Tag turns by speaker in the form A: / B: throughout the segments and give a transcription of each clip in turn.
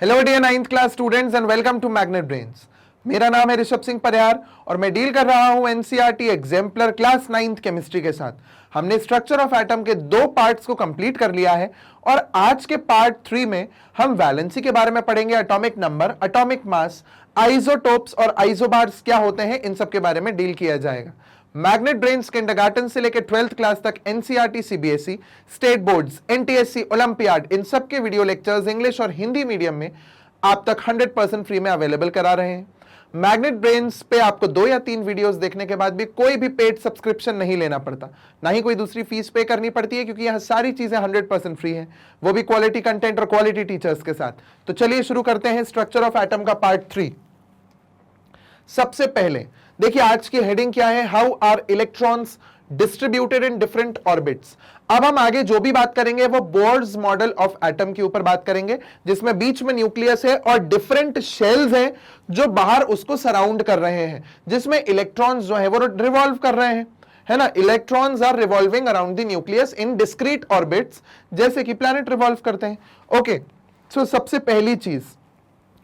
A: Hello dear 9th class students and welcome to Magnet Brains. मेरा नाम है ऋषभ सिंह परिहार और मैं डील कर रहा हूं NCERT exemplar class 9th chemistry के साथ। हमने स्ट्रक्चर ऑफ एटम के 2 पार्ट्स को कंप्लीट कर लिया है और आज के पार्ट 3 में हम वैलेंसी के बारे में पढ़ेंगे, atomic number, atomic mass, isotopes और आइसोबार्स क्या होते हैं, इन सब के बारे में डील किया जाएगा। मैग्नेट ब्रेन्स किंडरगार्टन से लेकर 12th क्लास तक NCERT, CBSE, state boards, NTSC, olympiad, इन सब के वीडियो लेक्चर्स इंग्लिश और हिंदी मीडियम में आप तक 100% फ्री में अवेलेबल करा रहे हैं। मैग्नेट ब्रेन्स पे आपको 2 या 3 वीडियोस देखने के बाद भी कोई भी पेड सब्सक्रिप्शन नहीं लेना पड़ता, ना ही कोई दूसरी फीस पे करनी पड़ती है, क्योंकि यह सारी चीजें 100% फ्री हैं, वो भी क्वालिटी कंटेंट और क्वालिटी टीचर्स के साथ। तो चलिए शुरू करते हैं स्ट्रक्चर ऑफ एटम का पार्ट 3। सबसे पहले देखिए आज की हेडिंग क्या है, how are electrons distributed in different orbits. अब हम आगे जो भी बात करेंगे वो बोर्स मॉडल ऑफ एटम के ऊपर बात करेंगे, जिसमें बीच में न्यूक्लियस है और डिफरेंट शेल्स हैं जो बाहर उसको सराउंड कर रहे हैं, जिसमें इलेक्ट्रॉन्स जो है वो रिवॉल्व कर रहे हैं, है ना। Electrons are revolving around the nucleus in discrete orbits, जैसे कि प्लैनेट रिवॉल्व करते हैं। ओके, सो सबसे पहली चीज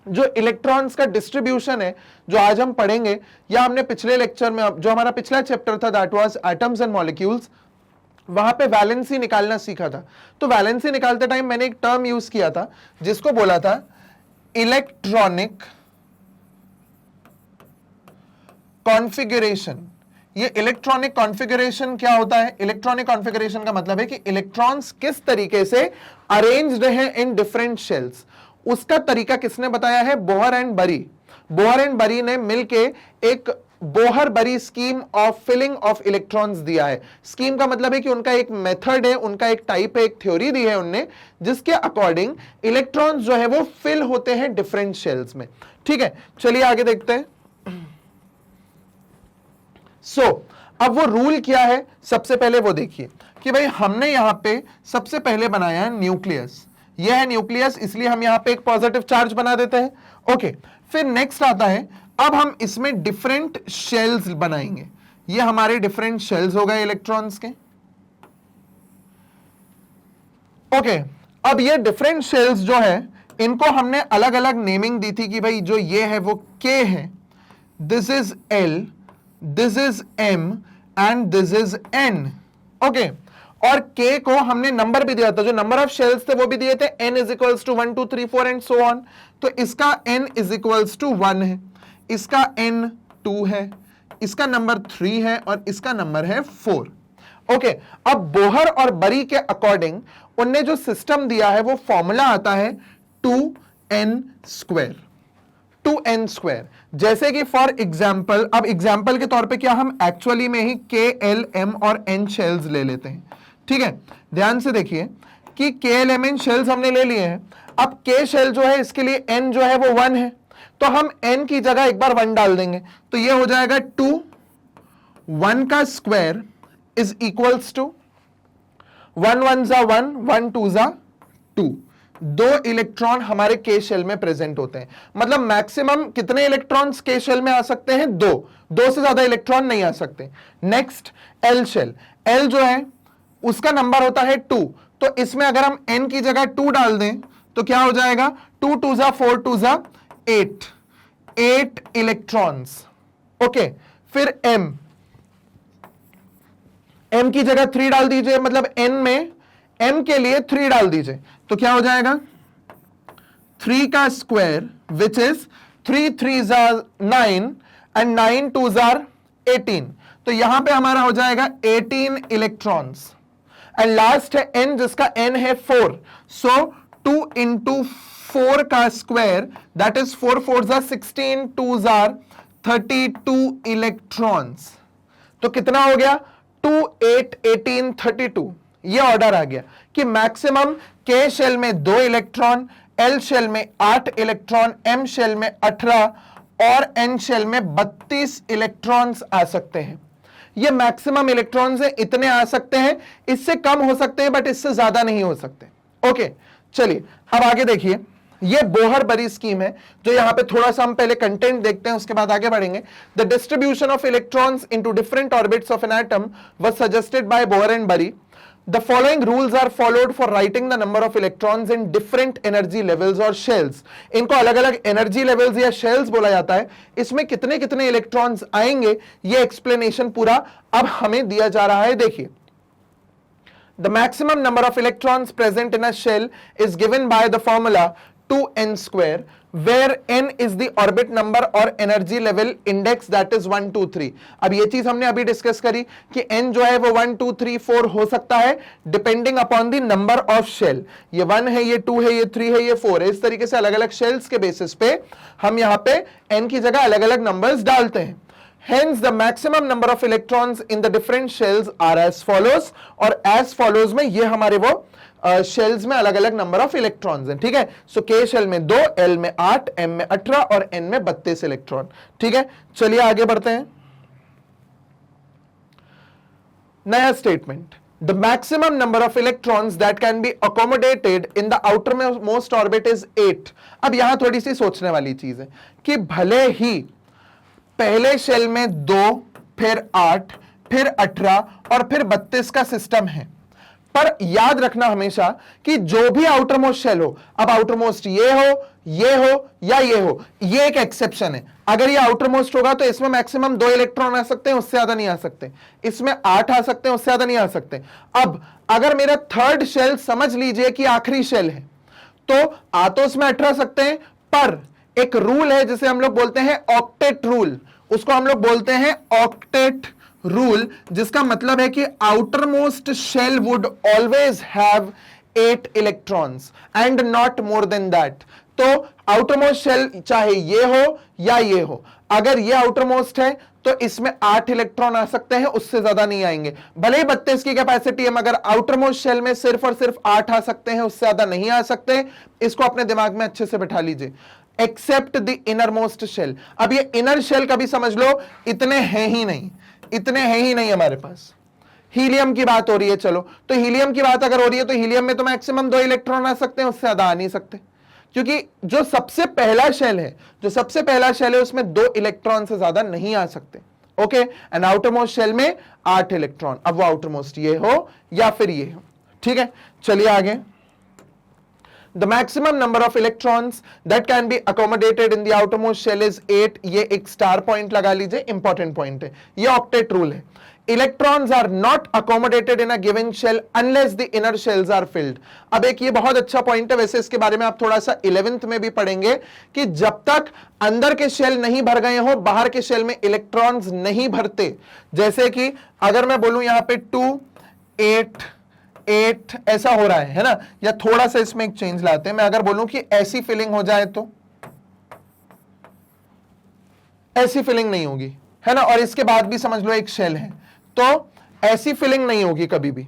A: जो इलेक्ट्रॉन्स का डिस्ट्रीब्यूशन है जो आज हम पढ़ेंगे, या हमने पिछले लेक्चर में, जो हमारा पिछला चैप्टर था that was atoms and molecules, वहां पे वैलेंसी निकालना सीखा था। तो वैलेंसी निकालते टाइम मैंने एक टर्म यूज किया था जिसको बोला था इलेक्ट्रॉनिक कॉन्फ़िगरेशन। ये इलेक्ट्रॉनिक कॉन्फ़िगरेशन क्या होता है? इलेक्ट्रॉनिक कॉन्फ़िगरेशन का मतलब है कि इलेक्ट्रॉन्स किस तरीके से अरेंज्ड हैं इन डिफरेंट शेल्स। उसका तरीका किसने बताया है? Bohr and Bury. Bohr and Bury ने मिलके एक Bohr Bury scheme of filling of electrons दिया है। स्कीम का मतलब है कि उनका एक मेथड है, उनका एक टाइप है, एक थ्योरी दी है उनने, जिसके अकॉर्डिंग इलेक्ट्रॉन्स जो है वो फिल होते हैं डिफरेंट शेल्स में। ठीक है, चलिए आगे देखते हैं। अब वो रूल क्या है, सबसे पहले वो देखिए कि भाई हमने यहां पे सबसे पहले बनाया है न्यूक्लियस। यह है न्यूक्लियस, इसलिए हम यहां पे एक पॉजिटिव चार्ज बना देते हैं। ओके, फिर नेक्स्ट आता है, अब हम इसमें डिफरेंट शेल्स बनाएंगे। ये हमारे डिफरेंट शेल्स हो गए इलेक्ट्रॉन्स के। ओके, अब ये डिफरेंट शेल्स जो है इनको हमने अलग अलग नेमिंग दी थी कि भाई जो ये है वो K है, this is L, this is M and this is N। Okay, और K को हमने नंबर भी दिया था, जो नंबर ऑफ शेल्स थे वो भी दिए थे, N is equals to 1 2 3 4 and so on. तो इसका N इज इक्वल्स टू 1 है, इसका N 2 है, इसका नंबर 3 है और इसका नंबर है 4। ओके, अब बोहर और बरी के अकॉर्डिंग उनने जो सिस्टम दिया है वो फॉर्मूला आता है 2n स्क्वायर। 2n स्क्वायर, जैसे कि फॉर एग्जाम्पल, अब एग्जाम्पल के तौर पे क्या हम एक्चुअली में ही K, L, M और N शेल्स ले लेते हैं। ठीक है, ध्यान से देखिए कि K, L, M, N shells हमने ले लिए हैं। अब K शेल जो है इसके लिए N जो है वो 1 है, तो हम N की जगह एक बार 1 डाल देंगे, तो ये हो जाएगा 2, 1 का स्क्वायर इज इक्वल्स टू 1 1 जा 1, 1 2 जा 2। 2 इलेक्ट्रॉन हमारे K शेल में प्रेजेंट होते हैं। मतलब मैक्सिमम कितने इलेक्ट्रॉन्स K शेल में आ सकते हैं? 2 से ज्यादा इलेक्ट्रॉन नहीं आ सकते। नेक्स्ट L शेल, L जो है उसका नंबर होता है 2, तो इसमें अगर हम N की जगह 2 डाल दें तो क्या हो जाएगा? 2 2 जा 4, 2 जा 8 इलेक्ट्रॉन्स। ओके, फिर M की जगह 3 डाल दीजिए, मतलब N में M के लिए 3 डाल दीजिए, तो क्या हो जाएगा? 3 का स्क्वायर विच इज 3 3 जा 9 एंड 9 2 जा 18। तो यहां पे हमारा हो जाएगा 18 इलेक्ट्रॉन्स। एंड लास्ट है N, जिसका N है 4। सो 2 इंटू 4 का स्क्वायर दैट इज 4 4 जा 16, 2 जा 32 इलेक्ट्रॉन्स। तो कितना हो गया? 2 8 18 32। ये ऑर्डर आ गया कि मैक्सिमम K शेल में 2 इलेक्ट्रॉन, L शेल में 8 इलेक्ट्रॉन, M शेल में 18 और N शेल में 32 इलेक्ट्रॉन्स आ सकते हैं। ये मैक्सिमम इलेक्ट्रॉन्स है, इतने आ सकते हैं, इससे कम हो सकते हैं बट इससे ज्यादा नहीं हो सकते। ओके, चलिए अब आगे देखिए, ये बोहर बरी स्कीम है, जो यहां पे थोड़ा सा हम पहले कंटेंट देखते हैं, उसके बाद आगे बढ़ेंगे। The distribution of electrons into different orbits of an atom was suggested by Bohr and बरी। The following rules are followed for writing the number of electrons in different energy levels or shells. इनको अलग अलग energy levels या shells बोला जाता है. इसमें कितने कितने इलेक्ट्रॉन्स आएंगे ये एक्सप्लेनेशन पूरा अब हमें दिया जा रहा है. देखिए, the maximum number of electrons present in a shell is given by the formula 2n square, where n is the orbit number और energy level index, that is 1 2 3. अब ये चीज हमने अभी डिस्कस करी कि n जो है वो 1 2 3 4 हो सकता है depending upon the number of shell. ये 1 है, ये 2 है, ये 3 है, ये 4 है. इस तरीके से अलग अलग शेल्स के बेसिस पे हम यहाँ पे n की जगह अलग अलग नंबर्स डालते हैं. Hence the maximum number of electrons in the different shells are as follows. और as follows में ये हमारे वो शेल्स में अलग अलग नंबर ऑफ इलेक्ट्रॉन्स हैं. ठीक है, सो के शेल में 2, एल में 8, एम में 18 और एन में 32 इलेक्ट्रॉन. ठीक है, चलिए आगे बढ़ते हैं. नया statement, the maximum number of electrons that can be accommodated in the outermost orbit is 8. अब यहां थोड़ी सी सोचने वाली चीज है कि भले ही पहले शेल में 2, फिर 8, फिर 18 और फिर 32 का सिस्टम है, पर याद रखना हमेशा कि जो भी आउटर मोस्ट शेल हो, अब आउटर मोस्ट ये हो या ये हो, ये एक एक्सेप्शन है. अगर ये आउटर मोस्ट होगा तो इसमें मैक्सिमम 2 इलेक्ट्रॉन आ सकते हैं, उससे ज्यादा नहीं आ सकते. इसमें 8 आ सकते हैं, उससे ज्यादा नहीं आ सकते. अब अगर मेरा थर्ड शेल समझ लीजिए कि आखिरी शेल है, तो आ तो उसमें 18 सकते हैं, पर एक रूल है जिसे हम लोग बोलते हैं ऑक्टेट रूल. उसको हम लोग बोलते हैं ऑक्टेट रूल, जिसका मतलब है कि outer most shell would always have 8 electrons and not more than that. तो आउटर मोस्ट शेल चाहे ये हो या ये हो, अगर ये आउटर मोस्ट है तो इसमें 8 इलेक्ट्रॉन आ सकते हैं, उससे ज्यादा नहीं आएंगे. भले ही 32 की कैपेसिटी है, मगर आउटर मोस्ट शेल में सिर्फ और सिर्फ 8 आ सकते हैं, उससे ज्यादा नहीं आ सकते. इसको अपने दिमाग में अच्छे से बैठा लीजिए. Except the inner most shell. अब ये इनर शेल का भी समझ लो, इतने हैं ही नहीं हमारे पास. हीलियम की बात हो रही है, चलो तो हीलियम की बात अगर हो रही है तो हीलियम में तो मैक्सिमम 2 इलेक्ट्रॉन आ सकते हैं, उससे ज्यादा आ नहीं सकते, क्योंकि जो सबसे पहला शेल है उसमें 2 इलेक्ट्रॉन से ज्यादा नहीं आ सकते. Okay, and outer most shell में 8 इलेक्ट्रॉन. अब वो आउटर मोस्ट ये हो या फिर ये हो. ठीक है, चलिए आगे. The maximum number of electrons that can be accommodated in the outermost shell is 8. ये एक स्टार पॉइंट लगा लीजिए, इंपॉर्टेंट पॉइंट है. ये ऑक्टेट रूल है. Electrons are not accommodated in a given shell unless the inner shells are filled. अब एक ये बहुत अच्छा पॉइंट है, वैसे इसके बारे में आप थोड़ा सा 11th में भी पढ़ेंगे कि जब तक अंदर के शेल नहीं भर गए हो, बाहर के शेल में इलेक्ट्रॉन्स नहीं भरते. जैसे कि अगर मैं बोलूं यहां पे 2 8 ऐसा हो रहा है ना, या थोड़ा सा इसमें एक चेंज लाते हैं. मैं अगर बोलूं कि ऐसी फिलिंग हो जाए तो ऐसी फिलिंग नहीं होगी, है ना. और इसके बाद भी समझ लो एक शेल है, तो ऐसी फिलिंग नहीं होगी कभी भी.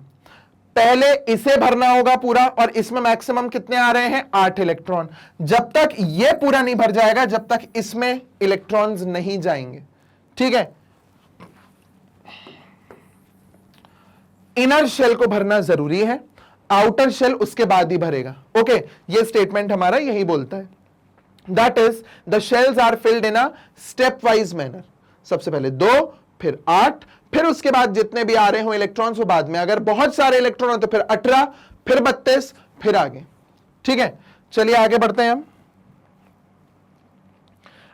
A: पहले इसे भरना होगा पूरा, और इसमें मैक्सिमम कितने आ रहे हैं, 8 इलेक्ट्रॉन. जब तक ये पूरा नहीं भर जाएगा, जब तक इसमें इलेक्ट्रॉन्स नहीं जाएंगे. ठीक है, इनर शेल को भरना जरूरी है, आउटर शेल उसके बाद ही भरेगा. ओके, ये स्टेटमेंट हमारा यही बोलता है. That is the shells are filled in a step wise manner. सबसे पहले 2, फिर 8, फिर उसके बाद जितने भी आ रहे हो इलेक्ट्रॉन्स वो बाद में. अगर बहुत सारे इलेक्ट्रॉन हो तो फिर 18, फिर 32, फिर आगे. ठीक है, चलिए आगे बढ़ते हैं हम.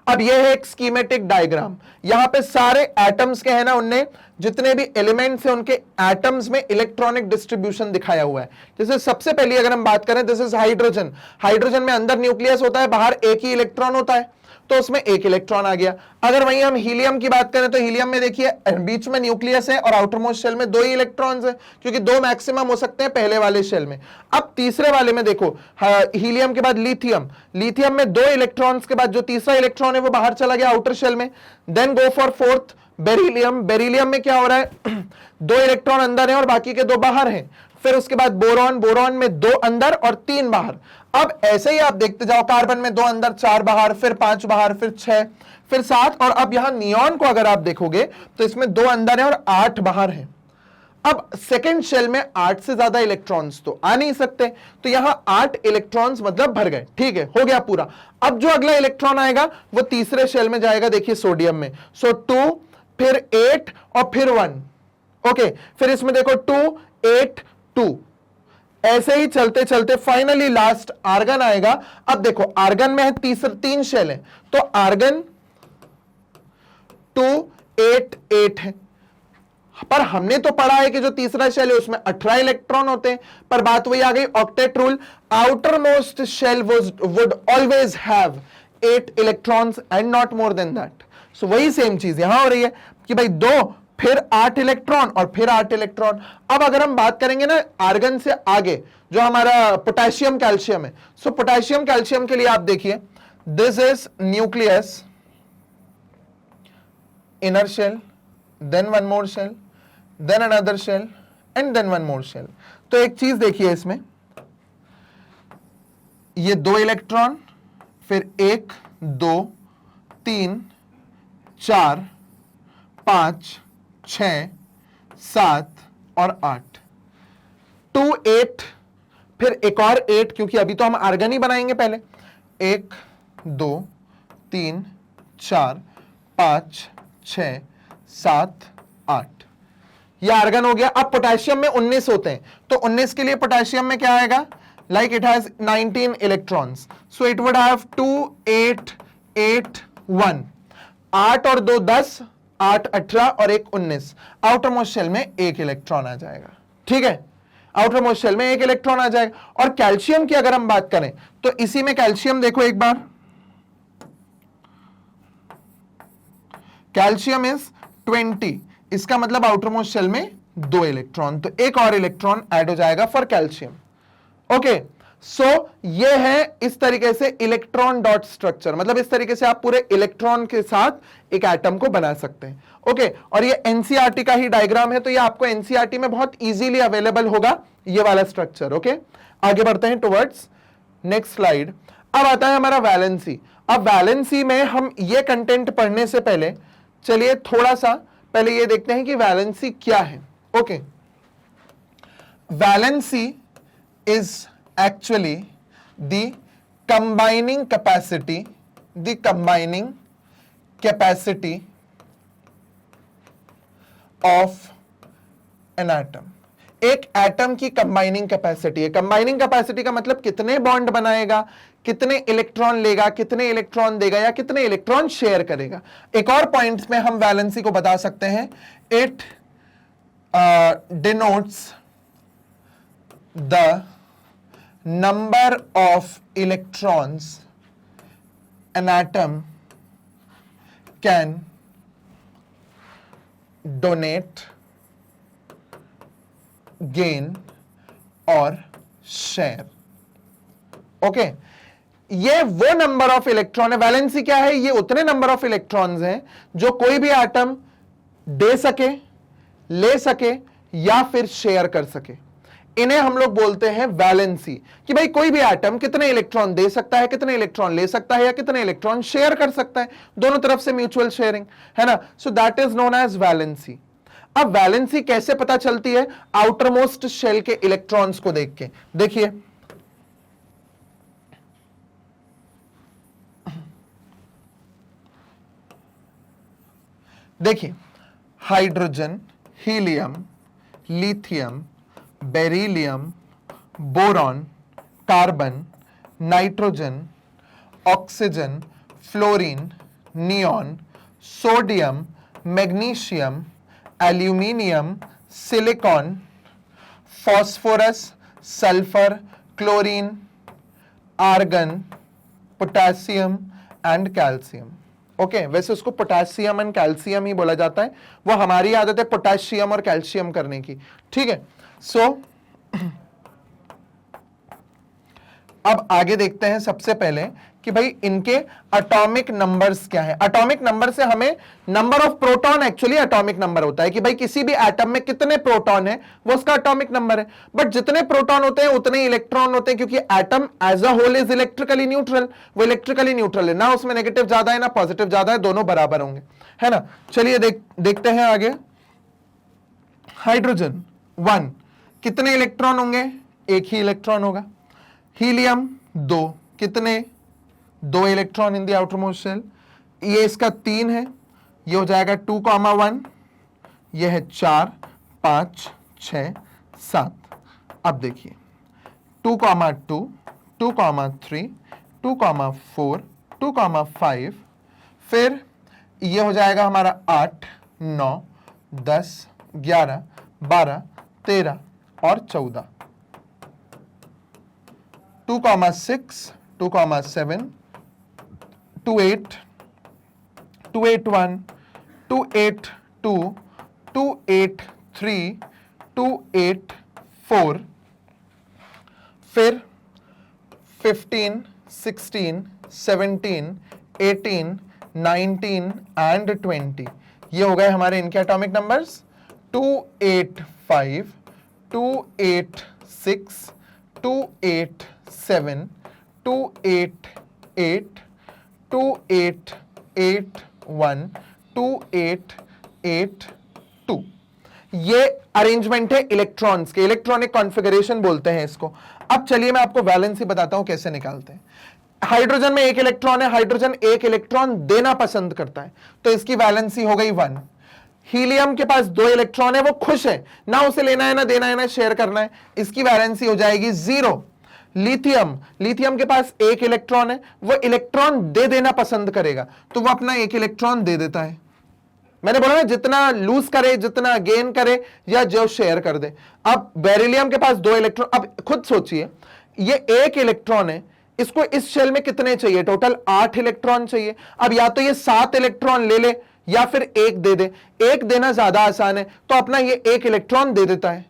A: अब यह है एक स्कीमेटिक डायग्राम. यहां पे सारे एटम्स के हैं ना, उनने जितने भी एलिमेंट्स हैं उनके एटम्स में इलेक्ट्रॉनिक डिस्ट्रीब्यूशन दिखाया हुआ है. जैसे सबसे पहली अगर हम बात करें, दिस इज हाइड्रोजन. हाइड्रोजन में अंदर न्यूक्लियस होता है, बाहर एक ही इलेक्ट्रॉन होता है, तो उसमें 1 इलेक्ट्रॉन आ गया. अगर वहीं हम हीलियम की बात करें तो हीलियम में देखिए बीच में न्यूक्लियस है और आउटर मोस्ट शेल में 2 ही इलेक्ट्रॉन्स है, क्योंकि 2 मैक्सिमम हो सकते हैं पहले वाले शेल में. अब तीसरे वाले में देखो, हीलियम के बाद लिथियम में 2 इलेक्ट्रॉन्स के बाद जो तीसरा इलेक्ट्रॉन है वो बाहर चला गया आउटर शेल में. Then go for fourth, beryllium में क्या हो रहा है, 2 इलेक्ट्रॉन अंदर है और बाकी के 2 बाहर हैं. फिर उसके बाद बोरॉन में 2 अंदर और 3 बाहर. अब ऐसे ही आप देखते जाओ, कार्बन में 2 अंदर 4 बाहर, फिर 5 बाहर, फिर 6, फिर 7, और अब यहां नियॉन को अगर आप देखोगे तो इसमें 2 अंदर है और 8 बाहर है. अब सेकेंड शेल में 8 से ज्यादा इलेक्ट्रॉन्स तो आ नहीं सकते, तो यहां 8 इलेक्ट्रॉन्स मतलब भर गए. ठीक है, हो गया पूरा. अब जो अगला इलेक्ट्रॉन आएगा वो तीसरे शेल में जाएगा, देखिए सोडियम में. सो 2, फिर 8 और फिर 1. ओके, फिर इसमें देखो 2, 8, 2, ऐसे ही चलते चलते फाइनली लास्ट आर्गन आएगा। अब देखो आर्गन में है तीन शेल है, तो आर्गन 2 8 8 है, पर हमने तो पढ़ा है कि जो तीसरा शेल है उसमें 18 इलेक्ट्रॉन होते हैं, पर बात वही आ गई octet rule, outer most shell would always have 8 electrons and not more than that. So वही सेम चीज यहां हो रही है कि भाई 2 फिर 8 इलेक्ट्रॉन और फिर 8 इलेक्ट्रॉन। अब अगर हम बात करेंगे ना आर्गन से आगे जो हमारा पोटेशियम कैल्शियम है, सो पोटेशियम कैल्शियम के लिए आप देखिए, this is nucleus, inner shell, then one more shell, then another shell and then one more shell. तो एक चीज देखिए इसमें, ये 2 इलेक्ट्रॉन, फिर 1 2 3 4 5 6 7 और 8, 2 8, फिर एक और 8, क्योंकि अभी तो हम आर्गन ही बनाएंगे पहले, 1 2 3 4 5 6 7 8, ये आर्गन हो गया। अब पोटेशियम में 19 होते हैं, तो 19 के लिए पोटेशियम में क्या आएगा, like it has 19 electrons, so it would have 2 8 8 1, 8 और 2 10, 8 18 और 1 19, आउटर मोस्ट शेल में 1 इलेक्ट्रॉन आ जाएगा। ठीक है, आउटर मोस्ट शेल में 1 इलेक्ट्रॉन आ जाएगा। और कैल्शियम की अगर हम बात करें तो इसी में कैल्शियम देखो एक बार, कैल्शियम इज 20, इसका मतलब आउटर मोस्ट शेल में 2 इलेक्ट्रॉन, तो 1 और इलेक्ट्रॉन ऐड हो जाएगा फॉर कैल्शियम। ओके, सो ये है इस तरीके से इलेक्ट्रॉन डॉट स्ट्रक्चर, मतलब इस तरीके से आप पूरे इलेक्ट्रॉन के साथ एक एटम को बना सकते हैं। ओके, और ये एनसीईआरटी का ही डायग्राम है, तो ये आपको एनसीईआरटी में बहुत इजीली अवेलेबल होगा ये वाला स्ट्रक्चर। ओके, आगे बढ़ते हैं टुवर्ड्स नेक्स्ट स्लाइड। अब आता है हमारा वैलेंसी। अब वैलेंसी में हम ये कंटेंट पढ़ने से पहले चलिए थोड़ा सा पहले ये देखते हैं कि वैलेंसी क्या है। Okay, valency is actually the combining capacity of an atom. एक एटम की कंबाइनिंग कैपेसिटी है। कंबाइनिंग कैपेसिटी का मतलब कितने बॉन्ड बनाएगा, कितने इलेक्ट्रॉन लेगा, कितने इलेक्ट्रॉन देगा या कितने इलेक्ट्रॉन शेयर करेगा। एक और पॉइंट्स में हम वैलेंसी को बता सकते हैं, it denotes the number of electrons an atom can donate, gain और शेयर। ओके, ये वो नंबर ऑफ इलेक्ट्रॉन है। वैलेंसी क्या है, ये उतने नंबर ऑफ इलेक्ट्रॉन्स हैं जो कोई भी एटम दे सके, ले सके या फिर शेयर कर सके। इन्हें हम लोग बोलते हैं वैलेंसी, कि भाई कोई भी एटम कितने इलेक्ट्रॉन दे सकता है, कितने इलेक्ट्रॉन ले सकता है या कितने इलेक्ट्रॉन शेयर कर सकता है, दोनों तरफ से म्यूचुअल शेयरिंग है ना। So that is known as valency. अब वैलेंसी कैसे पता चलती है, आउटर मोस्ट शेल के इलेक्ट्रॉन्स को देख के। देखिए देखिए, hydrogen, helium, lithium, beryllium, boron, carbon, nitrogen, oxygen, fluorine, neon, sodium, magnesium, aluminium, silicon, phosphorus, sulphur, chlorine, argon, potassium and calcium. Okay, वैसे उसको पोटेशियम एंड कैल्शियम ही बोला जाता है, वो हमारी आदत है पोटेशियम और कैल्शियम करने की। ठीक है, सो अब आगे देखते हैं सबसे पहले कि भाई इनके एटॉमिक नंबर्स क्या है। एटॉमिक नंबर से हमें number of proton actually atomic number होता है, कि भाई किसी भी एटम में कितने प्रोटॉन है वो उसका एटॉमिक नंबर है। बट जितने प्रोटॉन होते हैं उतने इलेक्ट्रॉन होते हैं, क्योंकि atom as a whole is electrically neutral. वो इलेक्ट्रिकली न्यूट्रल है, ना उसमें नेगेटिव ज्यादा है ना पॉजिटिव ज्यादा है, दोनों बराबर होंगे, है ना। चलिए देखते हैं आगे। हाइड्रोजन 1, कितने इलेक्ट्रॉन होंगे, एक ही इलेक्ट्रॉन होगा। हीलियम 2, कितने, 2 electron in the outer most shell. ये इसका 3 है, ये हो जाएगा 2,1, ये है 4 5 6 7, अब देखिए 2,2, 2,3, 2,4, 2,5, फिर ये हो जाएगा हमारा 8, 9, 10, 11, 12, 13 और 14, 2,6, 2,7, 2,8, 2,8,1, 2,8,2, 2,8,3, 2,8,4, फिर 15, 16, 17, 18, 19 एंड 20। ये हो गए हमारे इनके एटॉमिक नंबर्स 285, 286, 287, 288, 2881, 2882। ये अरेंजमेंट है इलेक्ट्रॉन्स के, इलेक्ट्रॉनिक कॉन्फ़िगरेशन बोलते हैं इसको। अब चलिए मैं आपको वैलेंसी बताता हूं कैसे निकालते हैं। हाइड्रोजन में एक इलेक्ट्रॉन है, हाइड्रोजन एक इलेक्ट्रॉन देना पसंद करता है, तो इसकी वैलेंसी हो गई 1। हीलियम के पास 2 इलेक्ट्रॉन है, वो खुश है, ना उसे लेना है ना देना है ना शेयर करना है, इसकी वैलेंसी हो जाएगी 0। लिथियम, लिथियम के पास एक इलेक्ट्रॉन है, वो इलेक्ट्रॉन दे देना पसंद करेगा, तो वो अपना एक इलेक्ट्रॉन दे देता है। मैंने बोला ना जितना लूज करे, जितना गेन करे या जो शेयर कर दे। अब बेरिलियम के पास 2 इलेक्ट्रॉन, अब खुद सोचिए ये एक इलेक्ट्रॉन है, इसको इस शेल में कितने चाहिए, टोटल 8 इलेक्ट्रॉन चाहिए। अब या तो ये 7 इलेक्ट्रॉन ले ले या फिर एक दे दे। एक देना ज्यादा आसान है, तो अपना ये एक इलेक्ट्रॉन दे देता है।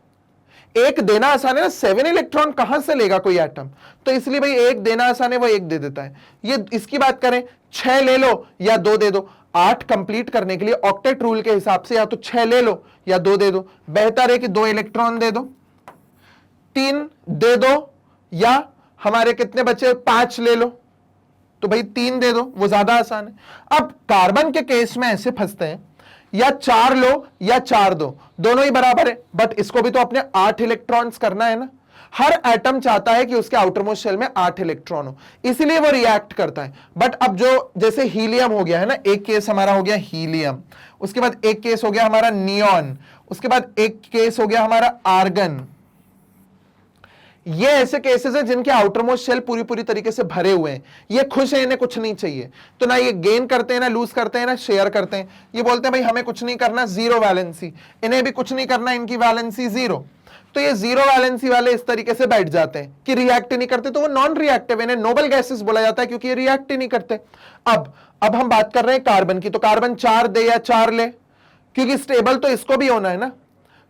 A: एक देना आसान है ना, 7 इलेक्ट्रॉन कहां से लेगा कोई एटम, तो इसलिए भाई एक देना आसान है, वो एक दे देता है। ये इसकी बात करें 6 ले लो या 2 दे दो। 8 कंप्लीट करने के लिए ऑक्टेट रूल के हिसाब से या तो 6 ले लो या 2 दे दो। बेहतर है कि 2 इलेक्ट्रॉन दे दो, 3 दे दो, या हमारे कितने बचे 5 ले लो, तो भाई 3 दे दो, वो ज्यादा आसान है। अब कार्बन के केस में ऐसे फंसते हैं, या 4 लो या 4 दो, दोनों ही बराबर है, बट इसको भी तो अपने 8 इलेक्ट्रॉन्स करना है ना। हर एटम चाहता है कि उसके आउटर मोस्ट शेल में 8 इलेक्ट्रॉन हो, इसलिए वो रिएक्ट करता है। बट अब जो जैसे हीलियम हो गया है ना, एक केस हमारा हो गया हीलियम, उसके बाद एक केस हो गया हमारा नियॉन, उसके बाद एक केस हो गया हमारा आर्गन। ये ऐसे केसेस हैं जिनके आउटर मोस्ट शेल पूरी पूरी तरीके से भरे हुए हैं, ये खुश है, इन्हें कुछ नहीं चाहिए, तो ना ये गेन करते हैं ना लूज करते हैं ना शेयर करते हैं। ये बोलते हैं भाई हमें कुछ नहीं करना, 0 वैलेंसी, इन्हें भी कुछ नहीं करना, इनकी वैलेंसी 0। तो ये 0 वैलेंसी वाले इस तरीके से बैठ जाते हैं कि रिएक्ट ही नहीं करते, तो वो नॉन रिएक्टिव, इन्हें नोबल गैसेस बोला जाता है क्योंकि ये रिएक्ट ही नहीं करते। अब हम बात कर रहे हैं कार्बन की, तो कार्बन 4 दे या 4 ले, क्योंकि स्टेबल तो इसको भी होना है ना।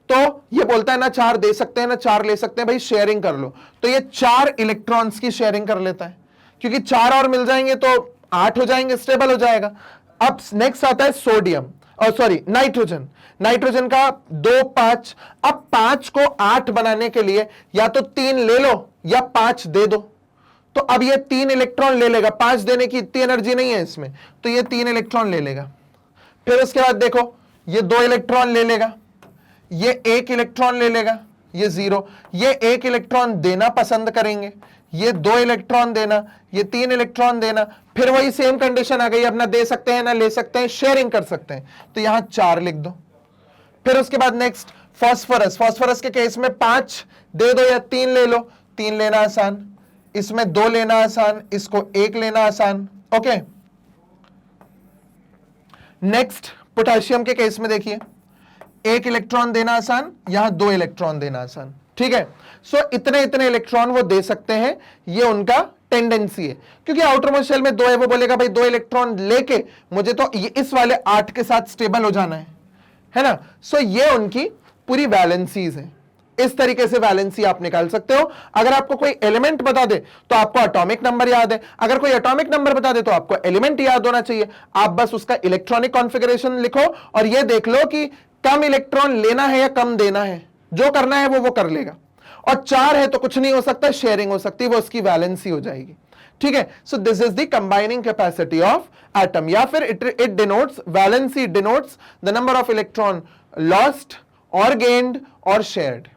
A: तो ये बोलता है ना 4 दे सकते हैं ना 4 ले सकते हैं, भाई शेयरिंग कर लो, तो ये 4 इलेक्ट्रॉन्स की शेयरिंग कर लेता है, क्योंकि 4 और मिल जाएंगे तो 8 हो जाएंगे, स्टेबल हो जाएगा। अब नेक्स्ट आता है सोडियम, और सॉरी नाइट्रोजन। नाइट्रोजन का 2, 5। अब 5 को 8 बनाने के लिए या तो 3 ले लो या 5 दे दो, तो अब ये 3 इलेक्ट्रॉन ले लेगा, 5 देने की इतनी एनर्जी नहीं है इसमें, तो ये 3 इलेक्ट्रॉन ले लेगा। फिर उसके बाद देखो ये 2 इलेक्ट्रॉन ले लेगा, ये 1 इलेक्ट्रॉन ले लेगा, ये 0, ये 1 इलेक्ट्रॉन देना पसंद करेंगे, ये 2 इलेक्ट्रॉन देना, ये 3 इलेक्ट्रॉन देना। फिर वही सेम कंडीशन आ गई, अपना दे सकते हैं ना ले सकते हैं, शेयरिंग कर सकते हैं, तो यहां 4 लिख दो। फिर उसके बाद नेक्स्ट फास्फोरस, फास्फोरस के केस में 5 दे दो या 3 ले लो, 3 लेना आसान, इसमें 2 लेना आसान, इसको 1 लेना आसान। ओके, नेक्स्ट पोटेशियम के केस में देखिए 1 इलेक्ट्रॉन देना आसान, यहां 2 इलेक्ट्रॉन देना आसान, ठीक है। सो इतने इतने इलेक्ट्रॉन वो दे सकते हैं, ये उनका टेंडेंसी है, क्योंकि आउटर मोस्ट शेल में 2 है, वो बोलेगा भाई 2 इलेक्ट्रॉन लेके मुझे तो ये इस वाले 8 के साथ स्टेबल हो जाना है ना। सो ये उनकी पूरी वैलेंसीज है। इस तरीके से वैलेंसी आप निकाल सकते हो। अगर आपको कोई एलिमेंट बता दे तो आपको एटॉमिक नंबर याद है, अगर कोई एटॉमिक नंबर बता दे तो आपको एलिमेंट याद होना चाहिए। आप बस उसका इलेक्ट्रॉनिक कॉन्फ़िगरेशन लिखो और ये देख लो कि कम इलेक्ट्रॉन लेना है या कम देना है, जो करना है वो कर लेगा। और 4 है तो कुछ नहीं हो सकता, शेयरिंग हो सकती है, वो उसकी वैलेंसी हो जाएगी, ठीक है। So this is the combining capacity of atom, या फिर it denotes, valency denotes the number of electron lost और गेन्ड और शेयर्ड,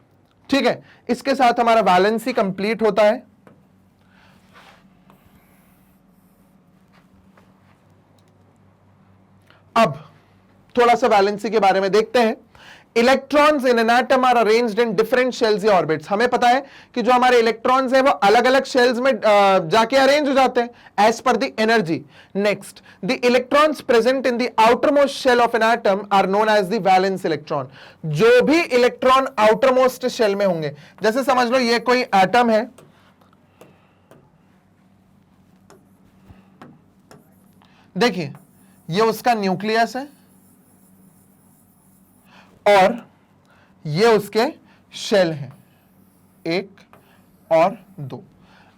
A: ठीक है। इसके साथ हमारा वैलेंसी कंप्लीट होता है। अब थोड़ा सा वैलेंसी के बारे में देखते हैं। Electrons in an atom are arranged in different shells या ऑर्बिट्स। हमें पता है कि जो हमारे इलेक्ट्रॉन्स है वो अलग अलग शेल्स में जाके अरेंज हो जाते हैं as per the energy. Next, the electrons present in the outer most shell of an atom are known as the valence electron. जो भी इलेक्ट्रॉन आउटर मोस्ट शेल में होंगे, जैसे समझ लो ये कोई एटम है, देखिए ये उसका न्यूक्लियस है और ये उसके शेल हैं, 1 और 2।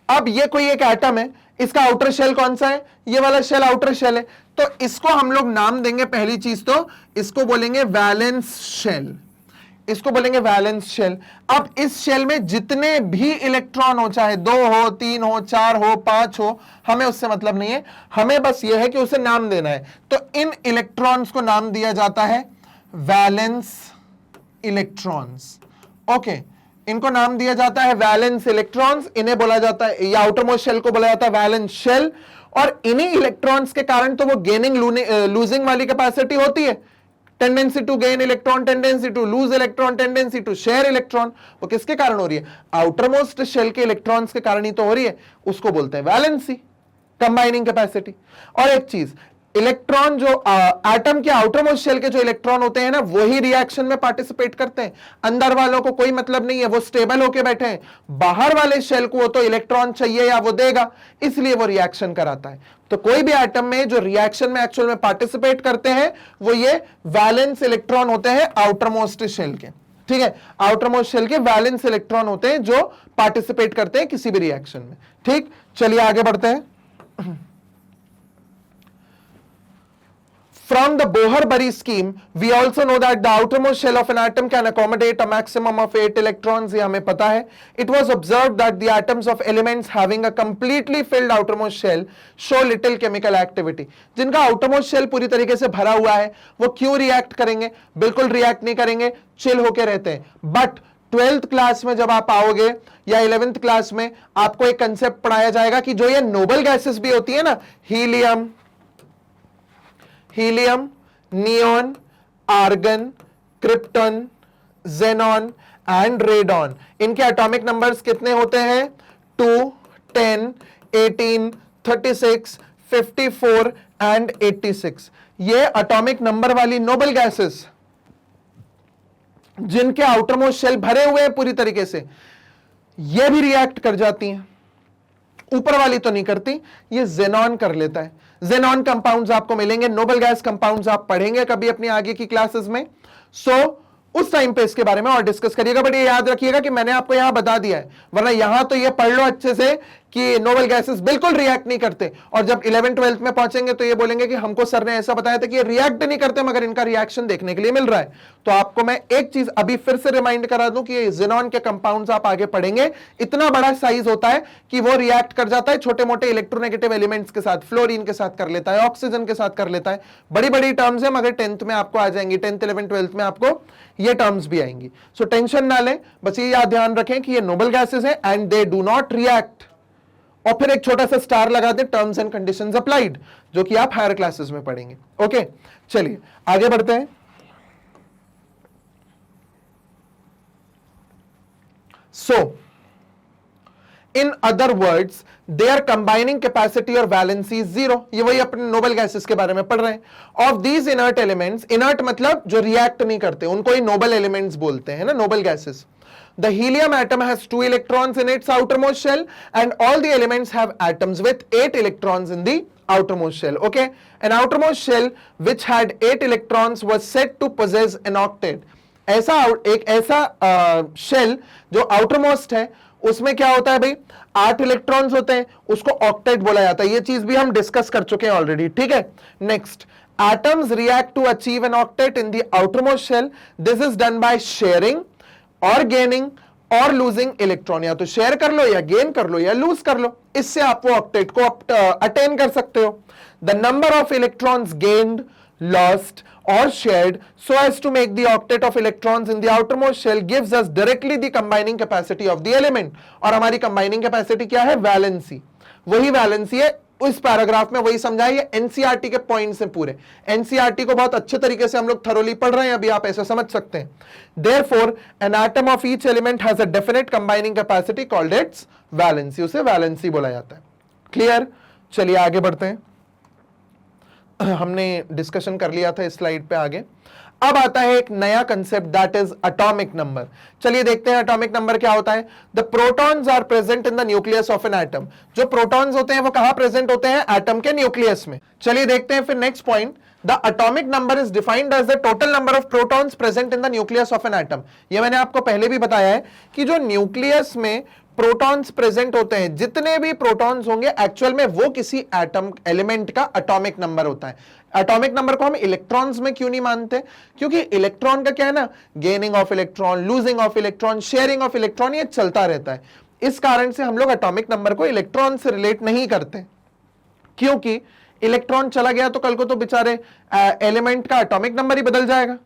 A: अब ये कोई एक एटम है, इसका आउटर शेल कौन सा है? ये वाला शेल आउटर शेल है, तो इसको हम लोग नाम देंगे, पहली चीज तो इसको बोलेंगे वैलेंस शेल, इसको बोलेंगे वैलेंस शेल। अब इस शेल में जितने भी इलेक्ट्रॉन हो, चाहे 2 हो, 3 हो, 4 हो, 5 हो, हमें उससे मतलब नहीं है, हमें बस यह है कि उसे नाम देना है। तो इन इलेक्ट्रॉन्स को नाम दिया जाता है वैलेंस इलेक्ट्रॉन्स। ओके, इनको नाम दिया जाता है वैलेंस इलेक्ट्रॉन्स, इन्हें बोला जाता है, या आउटर मोस्ट शेल को बोला जाता है वैलेंस शेल। और इन्हीं इलेक्ट्रॉन्स के कारण तो वो गेनिंग लूजिंग वाली कैपेसिटी होती है, tendency to gain electron, tendency to lose electron, tendency to share electron, वो किसके कारण हो रही है? आउटर मोस्ट शेल के इलेक्ट्रॉन्स के कारण ही तो हो रही है, उसको बोलते हैं वैलेंसी, कंबाइनिंग कैपेसिटी। और एक चीज, इलेक्ट्रॉन जो एटम के आउटर मोस्ट शेल के जो इलेक्ट्रॉन होते हैं ना, वही रिएक्शन में पार्टिसिपेट करते हैं, अंदर वालों को कोई मतलब नहीं है, वो स्टेबल होके बैठे हैं। बाहर वाले शेल को वो तो इलेक्ट्रॉन चाहिए या वो देगा, इसलिए वो रिएक्शन कराता है। तो कोई भी एटम में जो रिएक्शन में एक्चुअल में पार्टिसिपेट करते हैं वो ये वैलेंस इलेक्ट्रॉन होते हैं आउटर मोस्ट शेल के, ठीक है, आउटर मोस्ट शेल के वैलेंस इलेक्ट्रॉन होते हैं जो पार्टिसिपेट करते हैं किसी भी रिएक्शन में। ठीक, चलिए आगे बढ़ते हैं। From the Bohr-Bury scheme, we also know that the outermost shell of an atom can accommodate a maximum of 8 electrons. ये हमें पता है। It was observed that the atoms of elements having a completely filled outermost shell show little chemical activity. जिनका outermost shell पूरी तरीके से भरा हुआ है, वो क्यों रिएक्ट करेंगे? बिल्कुल रिएक्ट नहीं करेंगे, चिल होके रहते हैं। बट 12th क्लास में जब आप आओगे या 11th क्लास में आपको एक कंसेप्ट पढ़ाया जाएगा कि जो ये नोबल गैसेस भी होती है ना, helium, neon, argon, krypton, xenon and radon, इनके एटॉमिक नंबर्स कितने होते हैं? 2, 10, 18, 36, 54 एंड 86। ये एटॉमिक नंबर वाली नोबल गैसेस जिनके आउटरमोस्ट शेल भरे हुए हैं पूरी तरीके से, ये भी रिएक्ट कर जाती हैं। ऊपर वाली तो नहीं करती, ये जेनॉन कर लेता है। जेनॉन कंपाउंड्स आपको मिलेंगे, नोबल गैस कंपाउंड्स आप पढ़ेंगे कभी अपनी आगे की क्लासेस में, उस टाइम पे इसके बारे में और डिस्कस करिएगा। बट ये याद रखिएगा कि मैंने आपको यहां बता दिया है, वरना यहां तो ये पढ़ लो अच्छे से कि नोबल गैसेस बिल्कुल रिएक्ट नहीं करते, और जब 11th 12th में पहुंचेंगे तो ये बोलेंगे कि हमको सर ने ऐसा बताया था कि ये रिएक्ट नहीं करते मगर इनका रिएक्शन देखने के लिए मिल रहा है। तो आपको मैं एक चीज अभी फिर से रिमाइंड करा दूं कि ये जेनॉन के कंपाउंड्स आप आगे पढ़ेंगे, इतना बड़ा साइज होता है कि वो रिएक्ट कर जाता है छोटे मोटे इलेक्ट्रोनेगेटिव एलिमेंट्स के साथ, फ्लोरीन के साथ कर लेता है, ऑक्सीजन के साथ कर लेता है। बड़ी बड़ी टर्म्स है मगर 10th में आपको आ जाएंगी, 10th 11th 12th में आपको ये टर्म्स भी आएंगी। सो टेंशन ना लें, बस ये याद ध्यान रखें कि ये नोबल गैसेस हैं and they do not react. और फिर एक छोटा सा स्टार लगा दें, टर्म्स एंड कंडीशंस अप्लाइड, जो कि आप हायर क्लासेस में पढ़ेंगे। ओके, चलिए आगे बढ़ते हैं। So in other words their combining capacity और वैलेंसी इज 0। ये वही अपने नोबल गैसेस के बारे में पढ़ रहे हैं। Of these inert elements, inert मतलब जो रिएक्ट नहीं करते, उनको ही नोबल एलिमेंट्स बोलते हैं ना, noble gases. The helium atom has 2 electrons in its outermost shell and all the elements have atoms with 8 electrons in the outermost shell. Okay, an outermost shell which had 8 electrons was said to possess an octet. एक ऐसा shell जो outermost है उसमें क्या होता है भाई, 8 electrons होते हैं, उसको ऑक्टेट बोला जाता है। ये चीज भी हम डिस्कस कर चुके हैं ऑलरेडी, ठीक है। Next, atoms react to achieve an octet in the outermost shell. This is done by sharing और गेनिंग और लूजिंग इलेक्ट्रॉन, या तो शेयर कर लो या गेन कर लो या लूज कर लो, इससे आप वो ऑक्टेट को अटेन कर सकते हो। The number of electrons gained, lost और shared so as to make the octet of electrons in the outermost shell gives us directly the combining capacity of the element। और हमारी combining capacity क्या है? Valency. वही valency है उस paragraph में वही समझाया, ये एनसीईआरटी के पॉइंट्स हैं पूरे। एनसीईआरटी को बहुत अच्छे तरीके से हम लोग थरोली पढ़ रहे हैं अभी, आप ऐसा समझ सकते हैं। Therefore an atom of each element has a definite combining capacity called its valency, उसे वैलेंसी बोला जाता है। क्लियर? चलिए आगे बढ़ते हैं। हमने डिस्कशन कर लिया था इस स्लाइड पे आगे। अब आता है एक नया concept, that is atomic number. चलिए देखते हैं एटॉमिक नंबर क्या होता है। The protons are present in the nucleus of an atom. जो प्रोटॉन्स होते हैं वो कहां प्रेजेंट होते हैं? एटम के न्यूक्लियस में। चलिए देखते हैं फिर next point, the atomic number is defined as the total number of protons present in the nucleus of an atom. ये मैंने आपको पहले भी बताया है कि जो न्यूक्लियस में प्रोटॉन्स प्रेजेंट होते हैं, जितने भी प्रोटॉन्स होंगे एक्चुअल में वो किसी एटम एलिमेंट का एटॉमिक नंबर होता है। एटॉमिक नंबर को हम इलेक्ट्रॉन्स में क्यों नहीं मानते? क्योंकि इलेक्ट्रॉन का क्या है ना, gaining of electron, losing of electron, sharing of electron, ये चलता रहता है। इस कारण से हम लोग एटॉमिक नंबर को इलेक्ट्रॉन से रिलेट नहीं करते, क्योंकि इलेक्ट्रॉन चला गया तो कल को तो बेचारे एलिमेंट का एटॉमिक नंबर ही बदल जाएगा।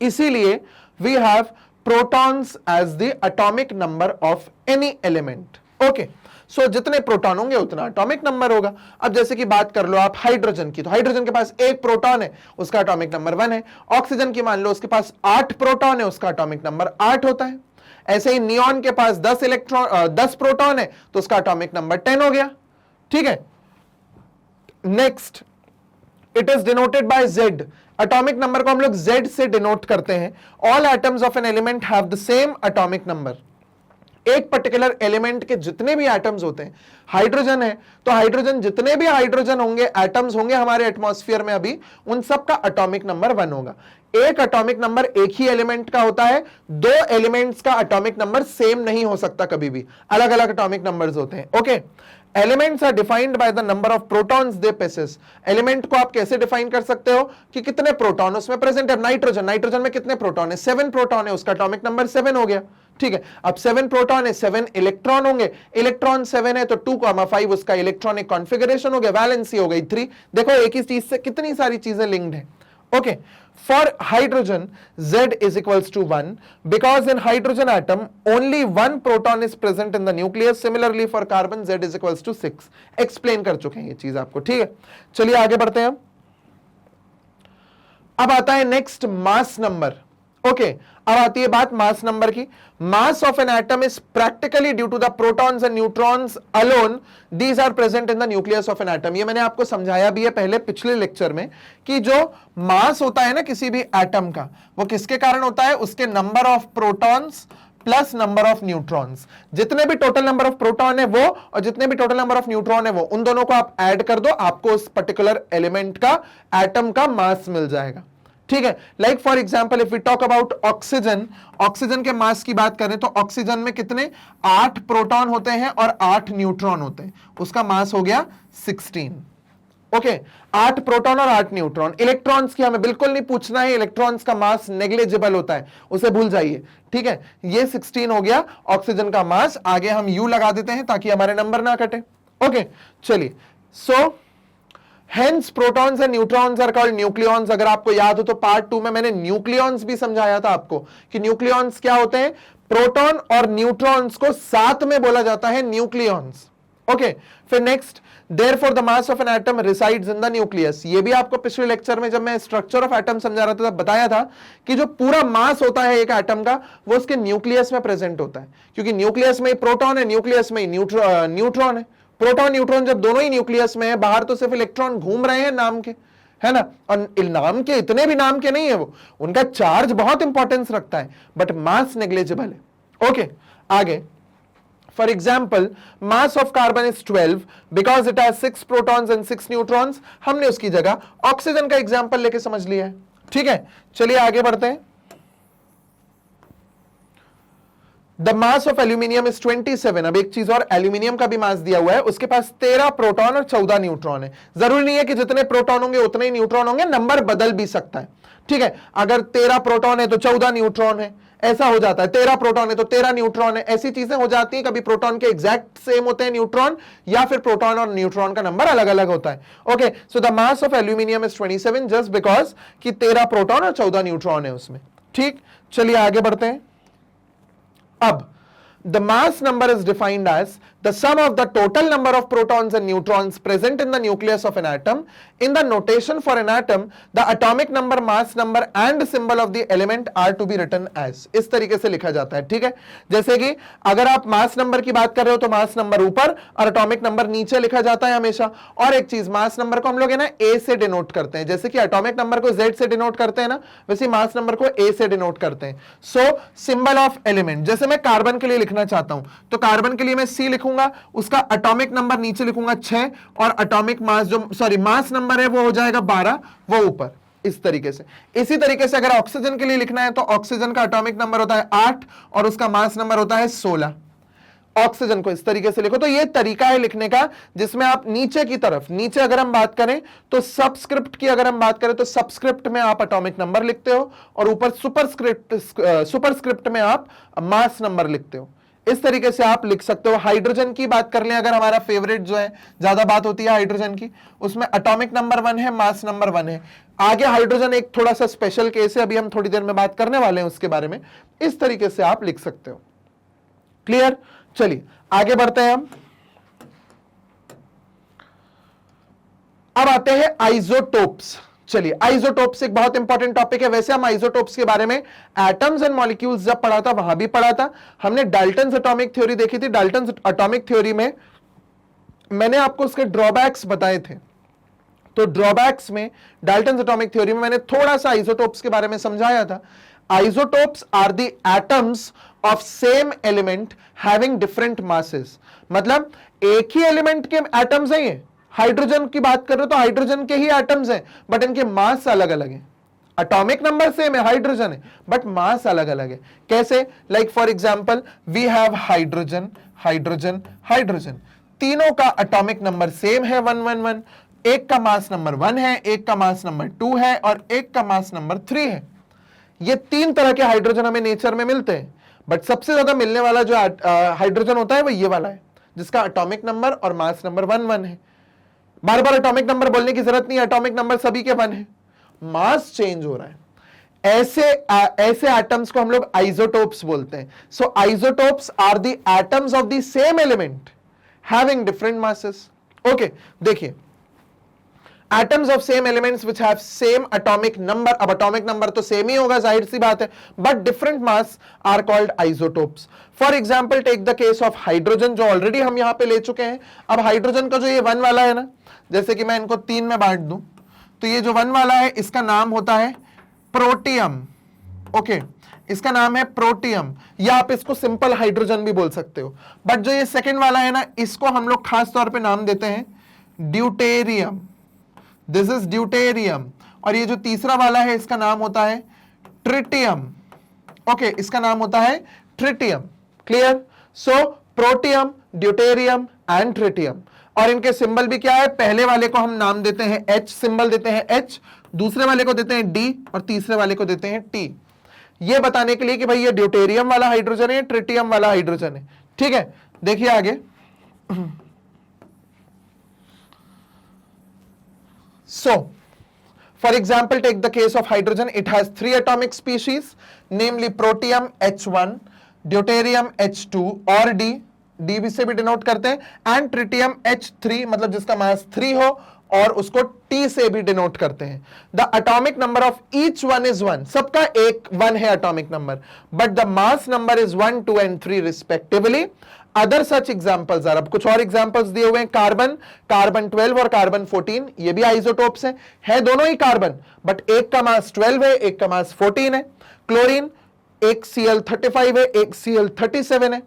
A: इसीलिए we have protons as the atomic number of any element. Okay, so जितने प्रोटॉन होंगे उतना एटॉमिक नंबर होगा। अब जैसे कि बात कर लो आप हाइड्रोजन की, तो हाइड्रोजन के पास एक प्रोटॉन है, उसका एटॉमिक नंबर 1 है। ऑक्सीजन की मान लो उसके पास 8 प्रोटॉन है, उसका एटॉमिक नंबर 8 होता है। ऐसे ही नियॉन के पास 10 प्रोटॉन है तो उसका एटॉमिक नंबर 10 हो गया। ठीक है, next, it is denoted by Z। Atomic number को हम लोग Z से डिनोट करते हैं। All atoms of an element have the same atomic number. एक पर्टिकुलर एलिमेंट के जितने भी एटम्स होते हैं, हाइड्रोजन है तो हाइड्रोजन, जितने भी हाइड्रोजन होंगे, एटम्स होंगे हमारे एटमॉस्फेयर में अभी, उन सब का एटॉमिक नंबर 1 होगा। एक एटॉमिक नंबर एक ही एलिमेंट का होता है, दो एलिमेंट्स का एटॉमिक नंबर सेम नहीं हो सकता कभी भी, अलग अलग एटॉमिक नंबर्स होते हैं। Okay, elements are defined by the number of protons they possess। Element को आप कैसे डिफाइन कर सकते हो कि कितने प्रोटॉन उसमें प्रेजेंट है। नाइट्रोजन, नाइट्रोजन में कितने प्रोटॉन है? 7 प्रोटॉन है, उसका एटॉमिक नंबर 7 हो गया। ठीक है, अब 7 प्रोटॉन है, 7 इलेक्ट्रॉन होंगे, इलेक्ट्रॉन 7 है तो 2,5 उसका इलेक्ट्रॉनिक कॉन्फ़िगरेशन हो गया, वैलेंसी हो गई 3। देखो एक ही चीज से कितनी सारी चीजें लिंक्ड है। Okay, for hydrogen Z is equals to 1 because in hydrogen atom only one proton is present in the nucleus. Similarly for carbon Z is equals to 6. Explain कर चुके हैं ये चीज आपको। ठीक है, चलिए आगे बढ़ते हैं। अब आता है नेक्स्ट मास नंबर। ओके, अब आती है बात मास नंबर की। Mass of an atom is practically due to the protons and neutrons alone, these are present in the nucleus of an atom. ये मैंने आपको समझाया भी है पहले पिछले लेक्चर में कि जो मास होता है ना किसी भी एटम का, वो किसके कारण होता है? उसके number of protons plus number of neutrons. जितने भी टोटल नंबर ऑफ प्रोटॉन है वो और जितने भी टोटल नंबर ऑफ न्यूट्रॉन है वो, उन दोनों को आप ऐड कर दो, आपको उस पर्टिकुलर एलिमेंट का, एटम का मास मिल जाएगा। ठीक है, like for example if we talk about oxygen, oxygen के मास की बात करें तो ऑक्सीजन में कितने? 8 प्रोटॉन होते हैं और 8 न्यूट्रॉन होते हैं, उसका मास हो गया 16। ओके, 8 प्रोटॉन और 8 न्यूट्रॉन। इलेक्ट्रॉन्स की हमें बिल्कुल नहीं पूछना है, इलेक्ट्रॉन्स का मास नेग्लिजिबल होता है, उसे भूल जाइए। ठीक है, ये 16 हो गया ऑक्सीजन का मास। आगे हम U लगा देते हैं ताकि हमारे नंबर ना कटे। ओके, चलिए, सो Hence protons and neutrons are called nucleons। अगर आपको याद हो तो पार्ट 2 में मैंने न्यूक्लियॉन्स भी समझाया था आपको कि न्यूक्लियॉन्स क्या होते हैं। प्रोटॉन और न्यूट्रॉन्स को साथ में बोला जाता है न्यूक्लियॉन्स। ओके, फिर next, therefore the mass of an atom resides in the nucleus। ये भी आपको पिछले लेक्चर में जब मैं स्ट्रक्चर ऑफ एटम समझा रहा था तब बताया था कि जो पूरा मास होता है एक एटम का वो उसके न्यूक्लियस में प्रेजेंट होता है, क्योंकि न्यूक्लियस में प्रोटॉन है, न्यूक्लियस में न्यूट्रॉन है। प्रोटॉन न्यूट्रॉन जब दोनों ही न्यूक्लियस में है, बाहर तो सिर्फ इलेक्ट्रॉन घूम रहे हैं नाम के, है ना, और नाम के इतने भी नाम के नहीं है वो, उनका चार्ज बहुत इंपॉर्टेंस रखता है बट मास नेग्लिजिबल है। ओके, आगे for example mass of carbon is 12 because it has 6 protons and 6 neutrons. हमने उसकी जगह ऑक्सीजन का एग्जाम्पल लेके समझ लिया है। ठीक है, चलिए आगे बढ़ते हैं। The mass of aluminium is 27। अब एक चीज और, एल्यूमिनियम का भी मास दिया हुआ है, उसके पास 13 प्रोटॉन और 14 न्यूट्रॉन है। जरूरी नहीं है कि जितने प्रोटॉन होंगे उतने ही न्यूट्रॉन होंगे, नंबर बदल भी सकता है। ठीक है, अगर 13 प्रोटॉन है तो 14 न्यूट्रॉन है, ऐसा हो जाता है। 13 प्रोटॉन है तो 13 न्यूट्रॉन है, ऐसी चीजें हो जाती हैं। कभी प्रोटॉन के एग्जैक्ट सेम होते हैं न्यूट्रॉन, या फिर प्रोटॉन और न्यूट्रॉन का नंबर अलग अलग होता है। Okay, so the mass of aluminium is 27 just because कि 13 प्रोटॉन और 14 न्यूट्रॉन है उसमें। ठीक, चलिए आगे बढ़ते हैं। अब the mass number is defined as the sum of the total number of protons and neutrons present in the nucleus of an atom. In the notation for an atom, the atomic number, mass number and symbol of the element are to be written as. इस तरीके से लिखा जाता है, ठीक है। जैसे कि अगर आप मास नंबर की बात कर रहे हो तो मास नंबर ऊपर और एटॉमिक नंबर नीचे लिखा जाता है हमेशा। और एक चीज, मास नंबर को हम लोग है ना ए से डिनोट करते हैं, जैसे कि एटॉमिक नंबर को जेड से डिनोट करते हैं ना, वैसे मास नंबर को ए से डिनोट करते हैं। सो सिंबल ऑफ एलिमेंट, जैसे मैं कार्बन के लिए लिखना चाहता हूं तो कार्बन के लिए मैं सी लिखूंगा, उसका एटॉमिक नंबर नीचे लिखूंगा 6 और एटॉमिक मास जो मास नंबर है वो हो जाएगा 12, वो ऊपर, इस तरीके से। इसी तरीके से अगर ऑक्सीजन के लिए लिखना है तो ऑक्सीजन का एटॉमिक नंबर होता है 8 और उसका मास नंबर होता है 16। ऑक्सीजन को इस तरीके से लिखो। तो ये तरीका है लिखने का जिसमें आप नीचे की तरफ, नीचे अगर हम बात करें तो सबस्क्रिप्ट की अगर हम बात करें तो सबस्क्रिप्ट में आप एटॉमिक नंबर लिखते हो और ऊपर सुपरस्क्रिप्ट में आप मास नंबर लिखते हो। इस तरीके से आप लिख सकते हो। हाइड्रोजन की बात कर लें अगर, हमारा फेवरेट जो है, ज्यादा बात होती है हाइड्रोजन की, उसमें एटॉमिक नंबर 1 है, मास नंबर 1 है। आगे हाइड्रोजन एक थोड़ा सा स्पेशल केस है, अभी हम थोड़ी देर में बात करने वाले हैं उसके बारे में। इस तरीके से आप लिख सकते हो। क्लियर? चलिए आगे बढ़ते हैं हम। अब आते हैं आइसोटोप्स। चलिए, आइसोटोप्स एक बहुत इंपॉर्टेंट टॉपिक है। वैसे हम आइसोटोप्स के बारे में एटम्स एंड मॉलिक्यूल्स जब पढ़ा था वहां भी पढ़ा था। हमने डाल्टन्स एटॉमिक थ्योरी देखी थी। डाल्टन्स एटॉमिक थ्योरी में मैंने आपको उसके ड्रॉबैक्स बताए थे। तो ड्रॉबैक्स में, डाल्टन्स एटॉमिक थ्योरी में मैंने थोड़ा सा आइसोटोप्स के बारे में समझाया था। Isotopes are the atoms of same element having different masses। मतलब एक ही एलिमेंट के एटम्स हैं ये। हाइड्रोजन की बात कर रहे हो तो हाइड्रोजन के ही एटम्स हैं, बट इनके मास अलग अलग हैं। एटॉमिक नंबर सेम है, हाइड्रोजन है, बट मास अलग अलग है। कैसे? Like for example we have hydrogen, hydrogen, hydrogen, तीनों का एटॉमिक नंबर सेम है 111। एक का मास नंबर 1 है, एक का मास नंबर 2 है और एक का मास नंबर 3 है। ये 3 तरह के हाइड्रोजन हमें नेचर में मिलते हैं, बट सबसे ज्यादा मिलने वाला जो हाइड्रोजन होता है वो ये वाला है, जिसका एटॉमिक नंबर और मास नंबर 1 है। बार बार एटॉमिक नंबर बोलने की जरूरत नहीं है, एटॉमिक नंबर सभी के 1 है, मास चेंज हो रहा है। ऐसे एटम्स को हम लोग आइसोटोप्स बोलते हैं। So isotopes are the atoms of the same element having different masses. Okay, देखिए, atoms of same elements which have same atomic number, अब atomic number तो सेम ही होगा, जाहिर सी बात है, but different mass are called isotopes। For example, take the case of hydrogen जो already हम यहां पे ले चुके हैं। अब हाइड्रोजन का जो ये 1 वाला है ना, जैसे कि मैं इनको 3 में बांट दूं तो ये जो 1 वाला है इसका नाम होता है प्रोटियम। ओके, इसका नाम है प्रोटियम, या आप इसको सिंपल हाइड्रोजन भी बोल सकते हो। बट जो ये सेकेंड वाला है ना, इसको हम लोग खास तौर पे नाम देते हैं ड्यूटेरियम। This is deuterium. और ये जो तीसरा वाला है इसका नाम होता है ट्रिटियम। ओके, इसका नाम होता है tritium. Clear? So protium, deuterium and tritium. और इनके सिंबल भी क्या है? पहले वाले को हम नाम देते हैं H, सिंबल देते हैं H, दूसरे वाले को देते हैं D और तीसरे वाले को देते हैं T। ये बताने के लिए कि भाई ये ड्यूटेरियम वाला हाइड्रोजन है, ट्रिटियम वाला हाइड्रोजन है। ठीक है, देखिए आगे। So, for example, take the case of hydrogen. It has 3 atomic species, namely protium H1, deuterium H2 और D से भी डिनोट करते हैं, एंड ट्रिटियम H3, मतलब जिसका मास 3 हो, और उसको T से भी डिनोट करते हैं। The atomic number of each one is 1, सबका 1 है atomic number, but the mass number is 1, 2 and 3 respectively. Other such examples are, अब कुछ और एग्जाम्पल्स दिए हुए हैं। कार्बन 12 और कार्बन 14, ये भी आइसोटोप्स हैं, है दोनों ही कार्बन, बट एक का मास 12 है, एक का मास 14 है। क्लोरीन, एक Cl35 है, एक Cl37 है,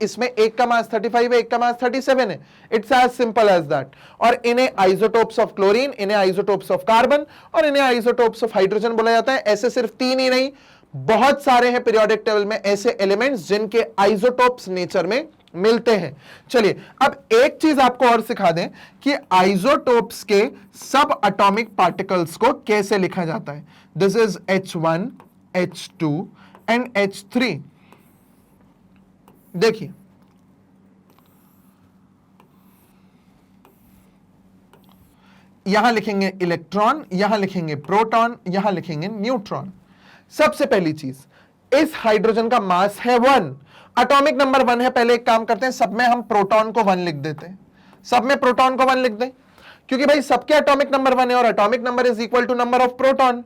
A: इसमें एक का मास 35 है, एक का मास 37 है। It's as simple as that. और इन्हें आइसोटोप्स ऑफ क्लोरीन, इन्हें आइसोटोप्स ऑफ कार्बन और इन्हें आइसोटोप्स ऑफ हाइड्रोजन बोला जाता है। ऐसे सिर्फ 3 ही नहीं, बहुत सारे हैं पीरियोडिक टेबल में ऐसे एलिमेंट्स जिनके आइसोटोप्स नेचर में मिलते हैं। चलिए, अब एक चीज आपको और सिखा दें कि आइसोटोप्स के सब एटॉमिक पार्टिकल्स को कैसे लिखा जाता है। This is H1, H2 and H3। देखिए, यहां लिखेंगे इलेक्ट्रॉन, यहां लिखेंगे प्रोटॉन, यहां लिखेंगे न्यूट्रॉन। सबसे पहली चीज, इस हाइड्रोजन का मास है 1 एटॉमिक नंबर 1 है, पहले एक काम करते हैं, सब में हम प्रोटॉन को 1 लिख देते हैं, सब में प्रोटॉन को 1 लिख दें, क्योंकि भाई सबके एटॉमिक नंबर 1 है और atomic number is equal to number of proton.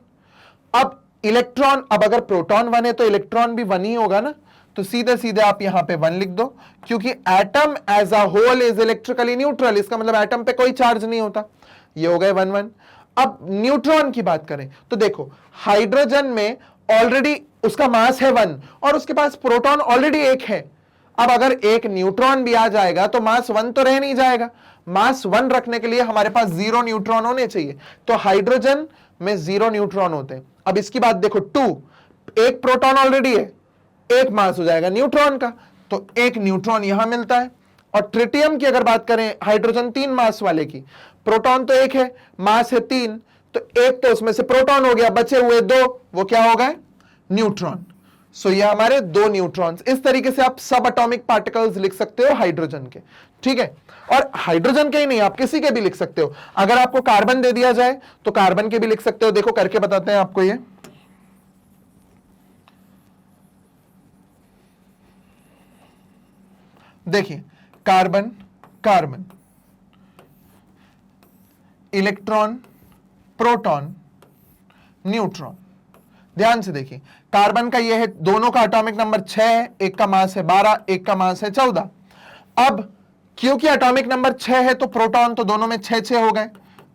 A: अब इलेक्ट्रॉन, अब अगर प्रोटॉन 1 है तो इलेक्ट्रॉन भी 1 ही होगा ना, तो सीधे सीधे आप यहां पे 1 लिख दो, क्योंकि atom as a whole is electrically neutral, इसका मतलब एटम पे कोई चार्ज नहीं होता। ये हो गए 1 1। अब न्यूट्रॉन की बात करें तो देखो, हाइड्रोजन में ऑलरेडी उसका मास है 1 और उसके पास प्रोटॉन ऑलरेडी 1 है। अब अगर एक न्यूट्रॉन भी आ जाएगा तो मास 1 तो रह नहीं जाएगा, मास 1 रखने के लिए हमारे पास 0 न्यूट्रॉन होने चाहिए, तो हाइड्रोजन में 0 न्यूट्रॉन होते हैं। अब इसकी बात देखो, 2, एक प्रोटॉन ऑलरेडी है, एक मास हो जाएगा न्यूट्रॉन का, तो एक न्यूट्रॉन यहां मिलता है। और ट्रिटियम की अगर बात करें, हाइड्रोजन 3 मास वाले की, प्रोटॉन तो 1 है, मास है 3, तो एक तो उसमें से प्रोटॉन हो गया, बचे हुए 2 वो क्या हो गए, न्यूट्रॉन। सो ये हमारे 2 न्यूट्रॉन्स। इस तरीके से आप सब एटॉमिक पार्टिकल्स लिख सकते हो हाइड्रोजन के, ठीक है। और हाइड्रोजन के ही नहीं, आप किसी के भी लिख सकते हो। अगर आपको कार्बन दे दिया जाए तो कार्बन के भी लिख सकते हो। देखो करके बताते हैं आपको ये। देखिए, carbon, carbon, electron, proton, neutron. ध्यान से देखिए, कार्बन का ये है, दोनों का एटॉमिक नंबर 6 है, एक का मास है 12, एक का मास है 14। अब क्योंकि एटॉमिक नंबर 6 है तो प्रोटॉन तो दोनों में 6 हो गए,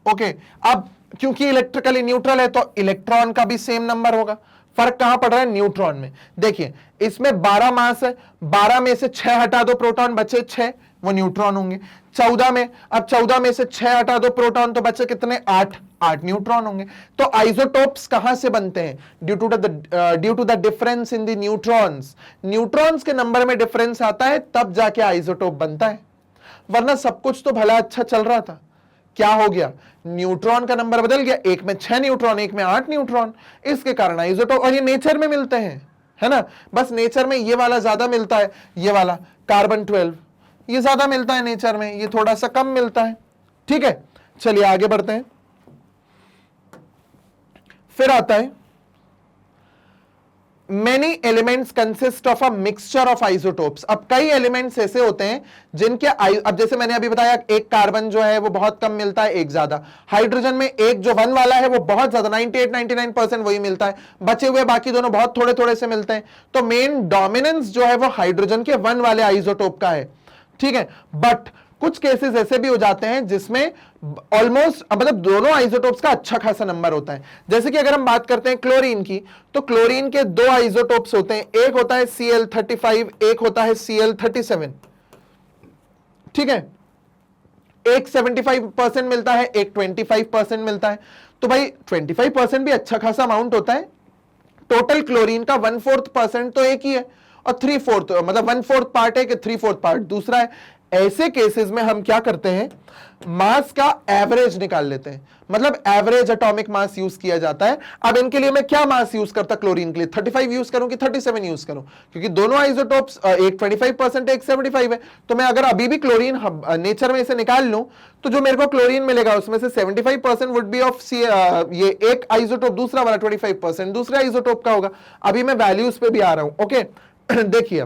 A: ओके। अब क्योंकि इलेक्ट्रिकली न्यूट्रल है तो इलेक्ट्रॉन का भी सेम नंबर होगा। फर्क कहां पड़ रहा है, न्यूट्रॉन में। देखिए इसमें 12 मास है, 12 में से 6 हटा दो प्रोटॉन, बचे 6, वो न्यूट्रॉन होंगे। 14 में, अब 14 में से 6 हटा दो प्रोटॉन, तो बचे कितने, 8, 8 न्यूट्रॉन होंगे। तो आइसोटोप्स कहां से बनते हैं, due to the difference in the neutrons. Neutrons के नंबर में डिफरेंस आता है तब जाके आइसोटोप बनता है, वरना सब कुछ तो भला अच्छा चल रहा था। क्या हो गया, न्यूट्रॉन का नंबर बदल गया, एक में 6 न्यूट्रॉन, एक में 8 न्यूट्रॉन, इसके कारण आइसोटोप। और ये नेचर में मिलते हैं, है ना, बस नेचर में ये वाला ज्यादा मिलता है, ये वाला कार्बन 12 ये ज्यादा मिलता है नेचर में, ये थोड़ा सा कम मिलता है, ठीक है। चलिए आगे बढ़ते हैं। फिर आता है Many elements consist of a mixture of isotopes। अब कई एलिमेंट्स ऐसे होते हैं जिनके अब जैसे मैंने अभी बताया, एक कार्बन जो है वो बहुत कम मिलता है, एक ज्यादा। हाइड्रोजन में एक जो 1 वाला है वो बहुत ज्यादा, 98-99% वही मिलता है, बचे हुए बाकी दोनों बहुत थोड़े थोड़े से मिलते हैं। तो मेन डोमिनेंस जो है वो हाइड्रोजन के 1 वाले आइसोटोप का है, ठीक है। बट कुछ केसेस ऐसे भी हो जाते हैं जिसमें ऑलमोस्ट, मतलब दोनों आइसोटोप्स का अच्छा खासा नंबर होता है। जैसे कि अगर हम बात करते हैं क्लोरीन की, तो क्लोरीन के 2 आइसोटोप्स होते हैं, एक होता है Cl35, एक होता है Cl37, ठीक है। एक 75% मिलता है, एक 25% मिलता है। तो भाई 25% भी अच्छा खासा अमाउंट होता है। टोटल क्लोरीन का 1/4% तो एक ही है, और 3/4 मतलब 1/4 पार्ट है कि 3/4 पार्ट दूसरा है। ऐसे केसेस में हम क्या करते हैं, मास का एवरेज निकाल लेते हैं, मतलब एवरेज एटॉमिक मास यूज किया जाता है। अब इनके लिए मैं क्या मास यूज करता क्लोरीन के लिए, 35 यूज करूं कि 37 यूज करूं, क्योंकि दोनों आइसोटोप्स, एक 25% एक 75 है। तो मैं अगर अभी भी क्लोरीन नेचर में इसे निकाल लूं तो जो मेरे को क्लोरीन मिलेगा उसमें से 75% वुड बी ऑफ ये एक आइसोटोप, दूसरा वाला 25% दूसरे आइसोटोप का होगा। अभी मैं वैल्यूज पे भी आ रहा हूं, ओके। देखिए,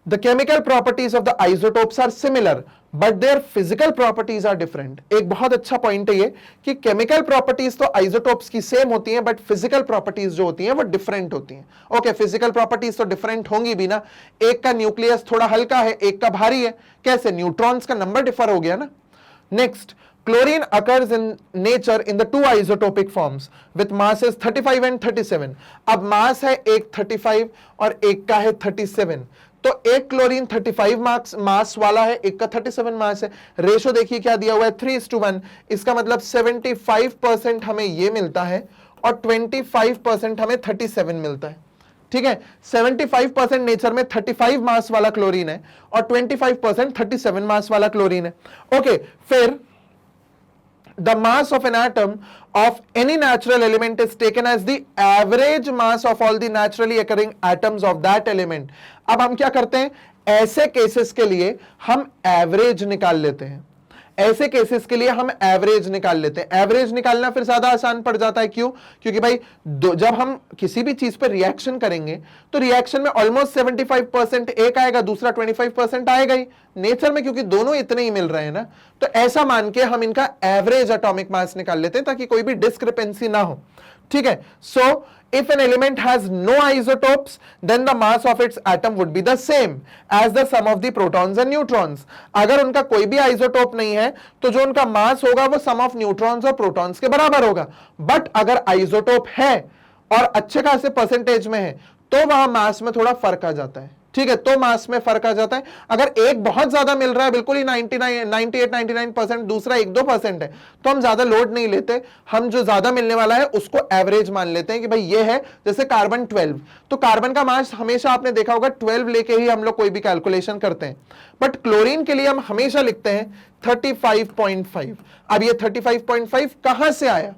A: The chemical properties of the isotopes are similar, but their physical properties are different। एक बहुत अच्छा पॉइंट है ये कि केमिकल प्रॉपर्टीज तो आइसोटोप्स की सेम होती हैं, बट फिजिकल प्रॉपर्टीज जो होती हैं वो डिफरेंट होती हैं। ओके, फिजिकल प्रॉपर्टीज तो डिफरेंट होंगी भी ना, एक का न्यूक्लियस थोड़ा हल्का है, एक का भारी है, कैसे, न्यूट्रॉन्स का नंबर डिफर हो गया ना। Next, chlorine occurs in nature in the 2 isotopic forms with masses 35 and 37। अब मास है एक 35 और एक का है 37, तो एक क्लोरीन 35 मास वाला है, एक का 37 मास है। रेशो देखिए क्या दिया हुआ है, 3:1। इसका मतलब 75% हमें ये मिलता है और 25% हमें 37 मिलता है, ठीक है। 75% नेचर में 35 मास वाला क्लोरीन है और 25% 37 मास वाला क्लोरीन है, ओके। फिर the mass of an atom of any natural element is taken as the average mass of all the naturally occurring atoms of that element। अब हम क्या करते हैं, ऐसे केसेस के लिए हम एवरेज निकाल लेते हैं। ऐसे केसेस के लिए हम एवरेज निकाल लेते हैं। एवरेज निकालना फिर ज्यादा आसान पड़ जाता है, क्यों? क्योंकि भाई जब हम किसी भी चीज पर रिएक्शन करेंगे तो रिएक्शन में ऑलमोस्ट 75% एक आएगा, दूसरा 25% आएगा ही नेचर में, क्योंकि दोनों इतने ही मिल रहे हैं ना। तो ऐसा मान के हम इनका एवरेज एटॉमिक मास निकाल लेते हैं ताकि कोई भी डिस्क्रिपेंसी ना हो, ठीक है। सो if an element has no isotopes, then the mass of its atom would be the same as the sum of the protons and neutrons. अगर उनका कोई भी आइसोटोप नहीं है तो जो उनका मास होगा वो सम ऑफ न्यूट्रॉन्स और प्रोटॉन्स के बराबर होगा। बट अगर आइसोटोप है और अच्छे खासे परसेंटेज में है तो वहां मास में थोड़ा फर्क आ जाता है, ठीक है। तो मास में फर्क आ जाता है। अगर एक बहुत ज्यादा मिल रहा है, बिल्कुल ही 98-99%, दूसरा 1-2% है, तो हम ज्यादा लोड नहीं लेते। हम जो ज्यादा मिलने वाला है उसको एवरेज मान लेते हैं कि भाई ये है। जैसे कार्बन 12, तो कार्बन का मास हमेशा आपने देखा होगा 12 लेके ही हम लोग कोई भी कैलकुलेशन करते हैं। बट क्लोरीन के लिए हम हमेशा लिखते हैं 35.5। अब ये 35.5 कहां से आया?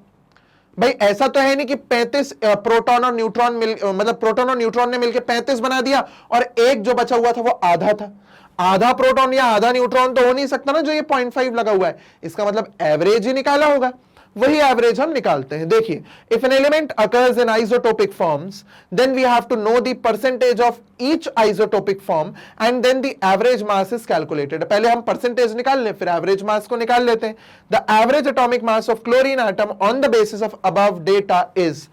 A: भाई ऐसा तो है नहीं कि 35 प्रोटॉन और न्यूट्रॉन मतलब प्रोटॉन और न्यूट्रॉन ने मिलकर 35 बना दिया और एक जो बचा हुआ था वो आधा था। आधा प्रोटॉन या आधा न्यूट्रॉन तो हो नहीं सकता ना जो ये 0.5 लगा हुआ है। इसका मतलब एवरेज ही निकाला होगा। वही एवरेज हम निकालते हैं। देखिए, if an element occurs in isotopic forms then we have to know the percentage of each isotopic form and then the average mass is calculated. पहले हम परसेंटेज निकाल लें, फिर एवरेज मास को निकाल लेते हैं। The average atomic mass of chlorine atom on the basis of above data is.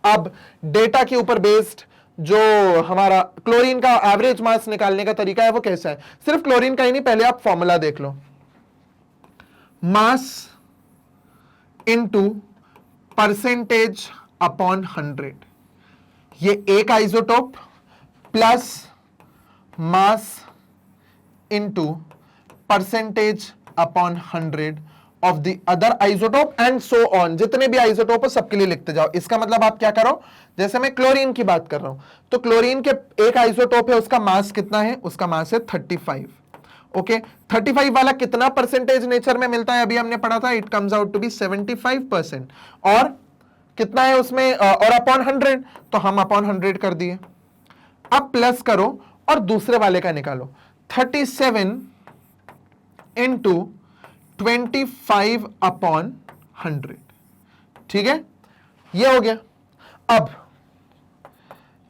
A: अब डेटा के ऊपर बेस्ड जो हमारा क्लोरीन का एवरेज मास निकालने का तरीका है वो कैसा है? सिर्फ क्लोरीन का ही नहीं, पहले आप फॉर्मूला देख लो। Mass into percentage upon 100। ये एक isotope plus mass into percentage upon 100 of the other isotope and so on. जितने भी आइसोटोप हो सबके लिए लिखते जाओ। इसका मतलब आप क्या करो, जैसे मैं क्लोरीन की बात कर रहा हूं तो क्लोरीन के एक आइसोटोप है, उसका मास कितना है? उसका मास है 35। ओके, 35 वाला कितना परसेंटेज नेचर में मिलता है? अभी हमने पढ़ा था, it comes out to be 75%। और कितना है उसमें? और अपॉन 100, तो हम अपॉन 100 कर दिए। अब प्लस करो और दूसरे वाले का निकालो। 37 इंटू 25 अपॉन 100, ठीक है, ये हो गया। अब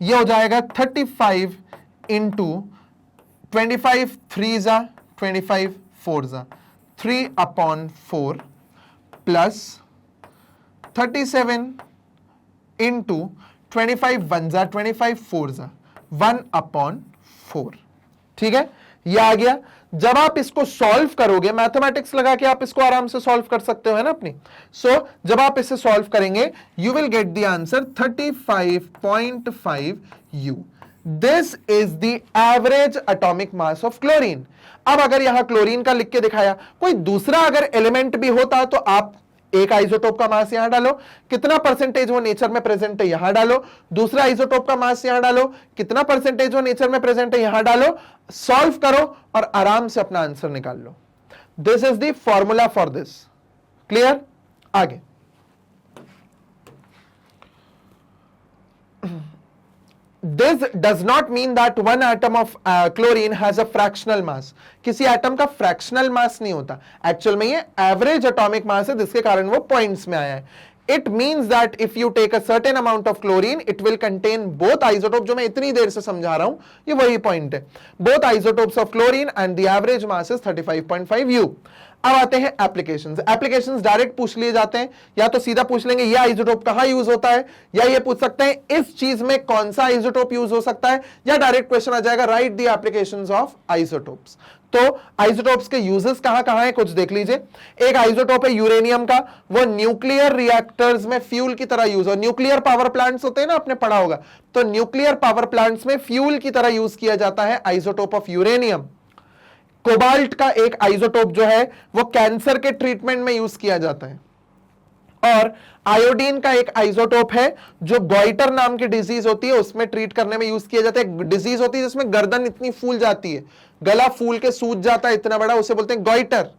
A: ये हो जाएगा 35 इंटू 25 3 जा 25 4 जा 3 अपॉन 4 प्लस 37 इंटू 25 1 जा 25 4 जा 1 अपॉन 4, ठीक है, ये आ गया। जब आप इसको सॉल्व करोगे, मैथमेटिक्स लगा के आप इसको आराम से सॉल्व कर सकते हो, है ना अपनी। सो जब आप इसे सॉल्व करेंगे you will get the answer 35.5 U। This is the average atomic mass of chlorine. अब अगर यहां क्लोरीन का लिख के दिखाया, कोई दूसरा अगर एलिमेंट भी होता तो आप एक आइसोटोप का मास यहां डालो, कितना परसेंटेज वो नेचर में प्रेजेंट है यहां डालो, दूसरा आइसोटोप का मास यहां डालो, कितना परसेंटेज वो नेचर में प्रेजेंट है यहां डालो, सॉल्व करो और आराम से अपना आंसर निकाल लो। This is the formula for this. Clear? आगे This does not mean that one atom of chlorine has a fractional mass. किसी एटम का फ्रैक्शनल मास नहीं होता, एक्चुअल में ये एवरेज एटॉमिक मास है, जिसके कारण वो पॉइंट्स में आया है। It means that if you take a certain amount of chlorine, it will contain both isotopes। जो मैं इतनी देर से समझा रहा हूं ये वही पॉइंट है। Both isotopes of chlorine and the average mass is 35.5 U। अब आते हैं एप्लीकेशंस। एप्लीकेशंस डायरेक्ट पूछ लिए जाते हैं, या तो सीधा पूछ लेंगे ये आइसोटोप कहां यूज होता है, या ये पूछ सकते हैं इस चीज में कौन सा आइसोटोप यूज हो सकता है, या डायरेक्ट क्वेश्चन आ जाएगा right the applications of isotopes. तो आइसोटोप्स के यूजेस कहां कहां है कुछ देख लीजिए। एक आइसोटोप है यूरेनियम का, वो न्यूक्लियर रिएक्टर्स में फ्यूल की तरह यूज हो। न्यूक्लियर पावर प्लांट्स होते हैं ना, आपने पढ़ा होगा, तो न्यूक्लियर पावर प्लांट्स में फ्यूल की तरह यूज किया जाता है आइसोटोप ऑफ यूरेनियम। कोबाल्ट का एक आइसोटोप जो है वो कैंसर के ट्रीटमेंट में यूज किया जाता है। और आयोडीन का एक आइसोटोप है जो गॉइटर नाम की डिजीज होती है उसमें ट्रीट करने में यूज किया जाता है। एक डिजीज होती है जिसमें गर्दन इतनी फूल जाती है, गला फूल के सूज जाता है इतना बड़ा, उसे बोलते हैं गॉइटर,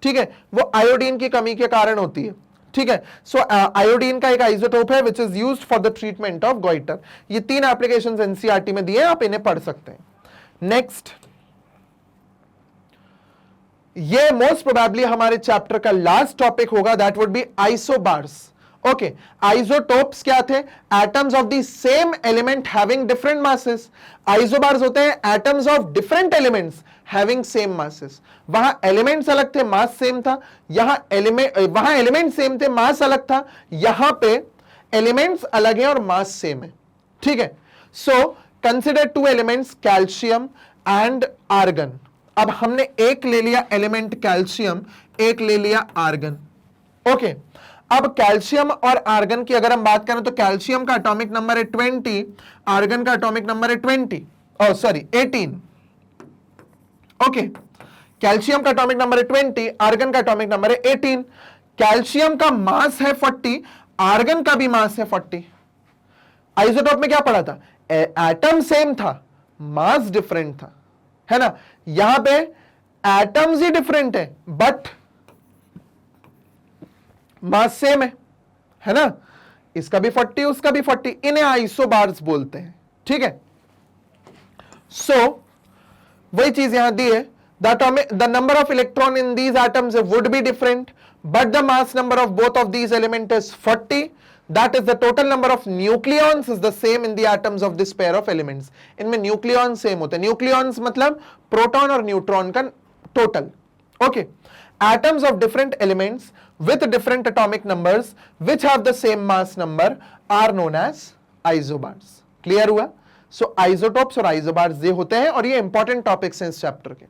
A: ठीक है, वो आयोडीन की कमी के कारण होती है, ठीक है। सो आयोडीन का एक आइसोटोप है which is used for the treatment of goitre. ये 3 एप्लीकेशंस एनसीईआरटी में दिए, आप इन्हें पढ़ सकते हैं। नेक्स्ट, ये मोस्ट प्रोबेबली हमारे चैप्टर का लास्ट टॉपिक होगा, that would be isobars. Okay, isotopes क्या थे? Atoms of the same element having different masses. Isobars होते हैं atoms of different elements having same masses. वहां एलिमेंट्स अलग थे, मास सेम था। वहां एलिमेंट सेम थे, मास अलग था। यहां पे एलिमेंट्स अलग हैं और मास सेम है। ठीक है, so consider two elements calcium and argon. अब हमने एक ले लिया एलिमेंट कैल्शियम, एक ले लिया आर्गन। ओके, अब कैल्शियम और आर्गन की अगर हम बात करें तो कैल्शियम का एटॉमिक नंबर है 20, आर्गन का एटॉमिक नंबर है 18। ओके, कैल्शियम का एटॉमिक नंबर है 20, आर्गन का एटॉमिक नंबर है 18। कैल्शियम का मास है 40, आर्गन का भी मास है 40। आइसोटोप में क्या पढ़ा था? एटम सेम था, मास डिफरेंट था, है ना। यहां पे एटम्स ही डिफरेंट है बट मास सेम है ना। इसका भी 40, उसका भी 40, इन्हें आइसोबार्स बोलते हैं। ठीक है, सो वही चीज यहां दी है, the number of electron in these atoms would be different but the mass number of both of these element is 40। That is the total number of nucleons is the same in the atoms of this pair of elements. इनमें nucleon same होते हैं। Nucleons मतलब proton और neutron का total. Okay, atoms of different elements with different atomic numbers which have the same mass number are known as isobars. Clear हुआ? सो isotopes और isobars ये होते हैं और ये इंपॉर्टेंट टॉपिक्स हैं इस चैप्टर के।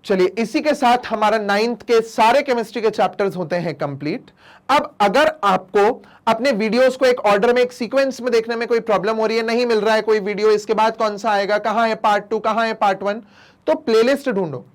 A: चलिए, इसी के साथ हमारा 9th के सारे केमिस्ट्री के चैप्टर्स होते हैं कंप्लीट। अब अगर आपको अपने वीडियोस को एक ऑर्डर में, एक सीक्वेंस में देखने में कोई प्रॉब्लम हो रही है, नहीं मिल रहा है कोई वीडियो, इसके बाद कौन सा आएगा, कहां है पार्ट 2, कहां है पार्ट 1, तो प्लेलिस्ट ढूंढो।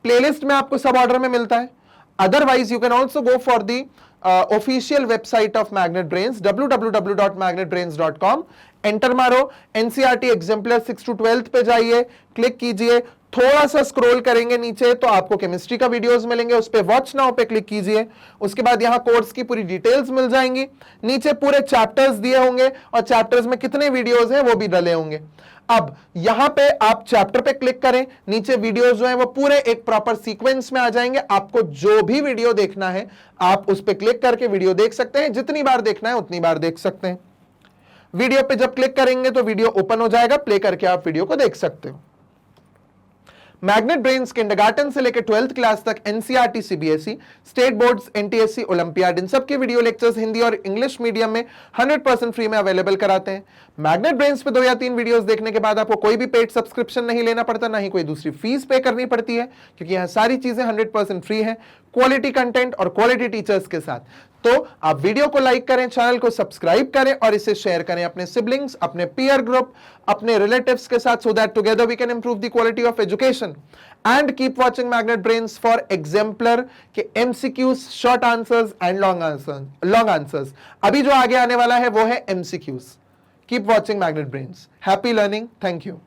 A: प्लेलिस्ट में आपको सब ऑर्डर में मिलता है। Otherwise you can also go for the official website of magnet brains, www.magnetbrains.com। Enter मारो, एनसीईआरटी एग्जाम्पलर 6 to 12 पे जाइए, क्लिक कीजिए, थोड़ा सा स्क्रॉल करेंगे नीचे तो आपको केमिस्ट्री का वीडियोस मिलेंगे, उस पे वॉच नाउ पे क्लिक कीजिए। उसके बाद यहां कोर्स की पूरी डिटेल्स मिल जाएंगी, नीचे पूरे चैप्टर्स दिए होंगे और चैप्टर्स में कितने वीडियोस हैं वो भी डले होंगे। अब यहां पे आप चैप्टर पे क्लिक करें, नीचे वीडियोस जो हैं वो पूरे एक प्रॉपर सीक्वेंस में आ जाएंगे। आपको जो भी वीडियो देखना है आप उस पे क्लिक करके वीडियो देख सकते हैं, जितनी बार देखना है उतनी बार देख सकते हैं। वीडियो पे जब क्लिक करेंगे तो वीडियो ओपन हो जाएगा, प्ले करके आप वीडियो को देख सकते हो। मैग्नेट ब्रेन्स किंडरगार्टन से लेकर 12th क्लास तक NCERT, CBSE, state boards, NTSC, olympiad, इन सब के वीडियो लेक्चर्स हिंदी और इंग्लिश मीडियम में 100% फ्री में अवेलेबल कराते हैं। मैग्नेट ब्रेन्स पे 2 या 3 वीडियोस देखने के बाद आपको कोई भी पेड सब्सक्रिप्शन नहीं लेना पड़ता, ना ही कोई दूसरी फीस पे करनी पड़ती है, क्योंकि यहाँ सारी चीजें 100% फ्री है, क्वालिटी कंटेंट और क्वालिटी टीचर्स के साथ। तो आप वीडियो को लाइक करें, चैनल को सब्सक्राइब करें और इसे शेयर करें अपने सिबलिंग्स, अपने पीयर ग्रुप, अपने रिलेटिव्स के साथ, so that together we can improve the quality of education. And keep watching Magnet Brains for exemplar के MCQs, short answers and long answers. अभी जो आगे आने वाला है वो है MCQs. Keep watching Magnet Brains. Happy learning, thank you.